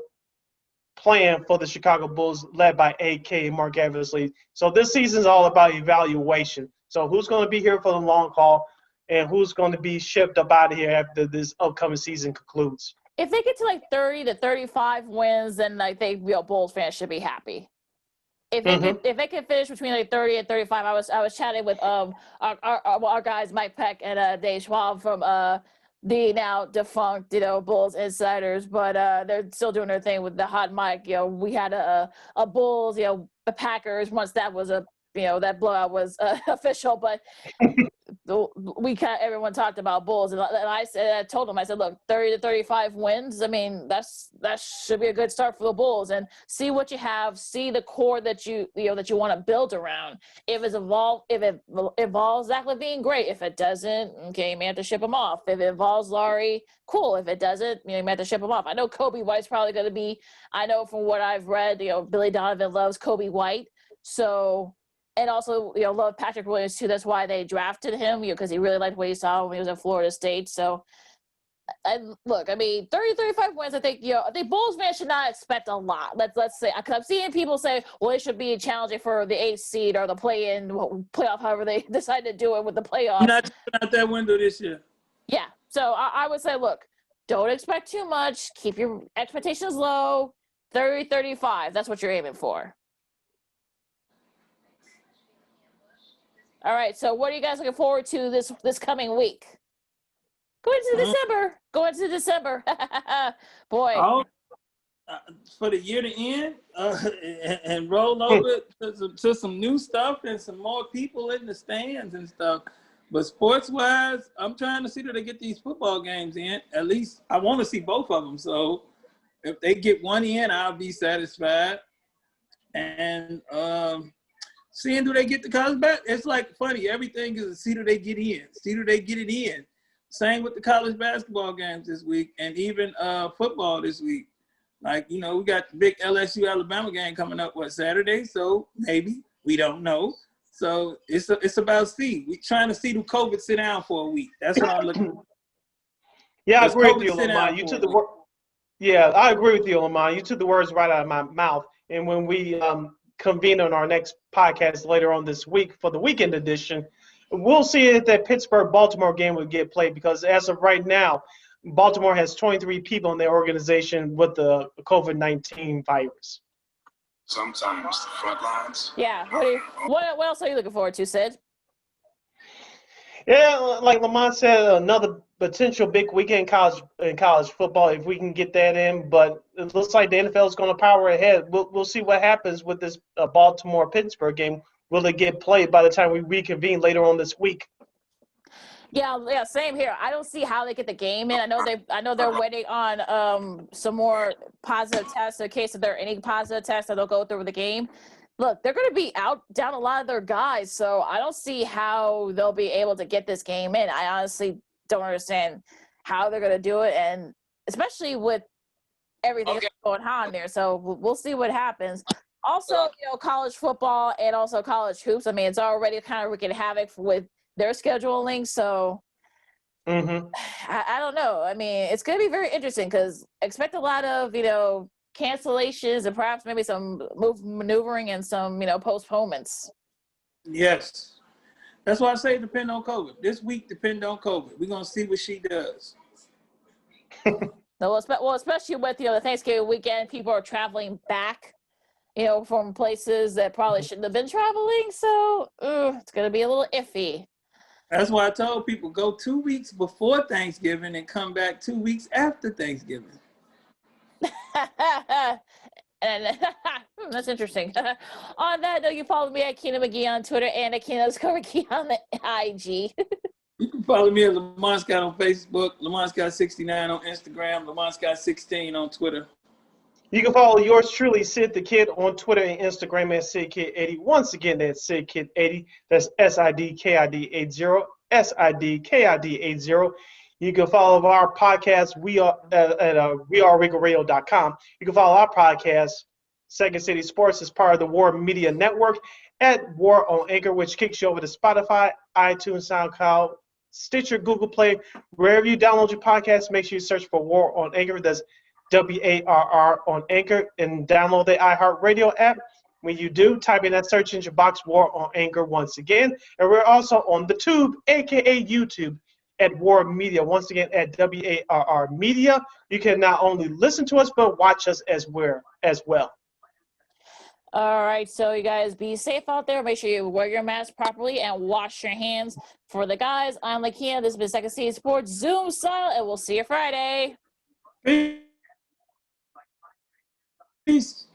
plan for the Chicago Bulls led by AK and Mark Eversley. So this season is all about evaluation. So who's going to be here for the long haul, and who's going to be shipped up out of here after this upcoming season concludes. If they get to 30 to 35 wins, then I think Bulls fans should be happy. If they can finish between 30 and 35, I was chatting with our guys Mike Peck and Dave Schwab from the now defunct Bulls Insiders, but they're still doing their thing with the hot mic. We had a Bulls, the Packers, once that was that blowout was official, but everyone talked about Bulls, and I told them, I said, look, 30 to 35 wins. I mean, that should be a good start for the Bulls, and see what you have, see the core that you want to build around. If it involves Zach LaVine, great. If it doesn't, okay, you may have to ship him off. If it involves Laurie, cool. If it doesn't, you may have to ship him off. I know Kobe White's probably going to be. I know from what I've read, Billy Donovan loves Kobe White, so. And also, love Patrick Williams too. That's why they drafted him, because he really liked what he saw when he was at Florida State. So look, I mean, 30, 35 wins, I think, I think Bulls fans should not expect a lot. Let's say, because I'm seeing people say, well, it should be challenging for the 8th seed or the play-in, playoff, however they decide to do it with the playoffs. I'm not checking out that window this year. Yeah, so I would say, look, don't expect too much. Keep your expectations low. 30, 35, that's what you're aiming for. All right, so what are you guys looking forward to this coming week? Going to December. Boy. Oh, for the year to end and roll over to some new stuff and some more people in the stands and stuff. But sports-wise, I'm trying to see that they get these football games in. At least I want to see both of them. So if they get one in, I'll be satisfied. And seeing do they get the college back? It's like funny. Everything is see do they get in. See do they get it in. Same with the college basketball games this week and even football this week. Like, we got the big LSU-Alabama game coming up, Saturday? So maybe. We don't know. So it's about see. We're trying to see do COVID sit down for a week. That's what I'm looking for. Yeah, I agree with you, Lamont. You took the word. Yeah, I agree with you, Lamont. You took the words right out of my mouth. And when we convene on our next podcast later on this week for the weekend edition, we'll see if that Pittsburgh-Baltimore game will get played because as of right now, Baltimore has 23 people in their organization with the COVID-19 virus. Sometimes the front lines. Yeah. What else are you looking forward to, Sid? Yeah, like Lamont said, another potential big weekend in college football if we can get that in. But it looks like the NFL is going to power ahead. We'll see what happens with this Baltimore-Pittsburgh game. Will it get played by the time we reconvene later on this week? Yeah, same here. I don't see how they get the game in. I know they're waiting on some more positive tests in case if there are any positive tests that they'll go through with the game. Look, they're going to be down a lot of their guys, so I don't see how they'll be able to get this game in. I honestly don't understand how they're going to do it, and especially with everything that's going on there. So we'll see what happens. Also, college football and also college hoops. I mean, it's already kind of wreaking havoc with their scheduling, so I don't know. I mean, it's going to be very interesting because expect a lot of, cancellations and perhaps maybe some maneuvering and some, postponements. Yes. That's why I say depend on COVID. This week depend on COVID. We're going to see what she does. Well, especially with, the Thanksgiving weekend, people are traveling back, from places that probably shouldn't have been traveling. So it's going to be a little iffy. That's why I told people go 2 weeks before Thanksgiving and come back 2 weeks after Thanksgiving. And that's interesting. On that note, you follow me at Keena McGee on Twitter and at Keena_McGee on the IG. You can follow me at Lamont Scott on Facebook, Lamont Scott 69 on Instagram, Lamont Scott 16 on Twitter. You can follow yours truly, Sid the Kid, on Twitter and Instagram at SidKid80. Once again, that's SidKid80. That's SIDKID80. SIDKID80. You can follow our podcast. We are at weareregalradio.com. You can follow our podcast, Second City Sports, as part of the War Media Network at War on Anchor, which kicks you over to Spotify, iTunes, SoundCloud, Stitcher, Google Play. Wherever you download your podcast, make sure you search for War on Anchor. That's WARR on Anchor, and download the iHeartRadio app. When you do, type in that search engine box, War on Anchor once again. And we're also on the Tube, a.k.a. YouTube, at War Media. Once again, at WARR Media. You can not only listen to us, but watch us as well. All right, so you guys be safe out there. Make sure you wear your mask properly and wash your hands. For the guys, I'm Lakeena. This has been Second City Sports Zoom style, and we'll see you Friday. Peace.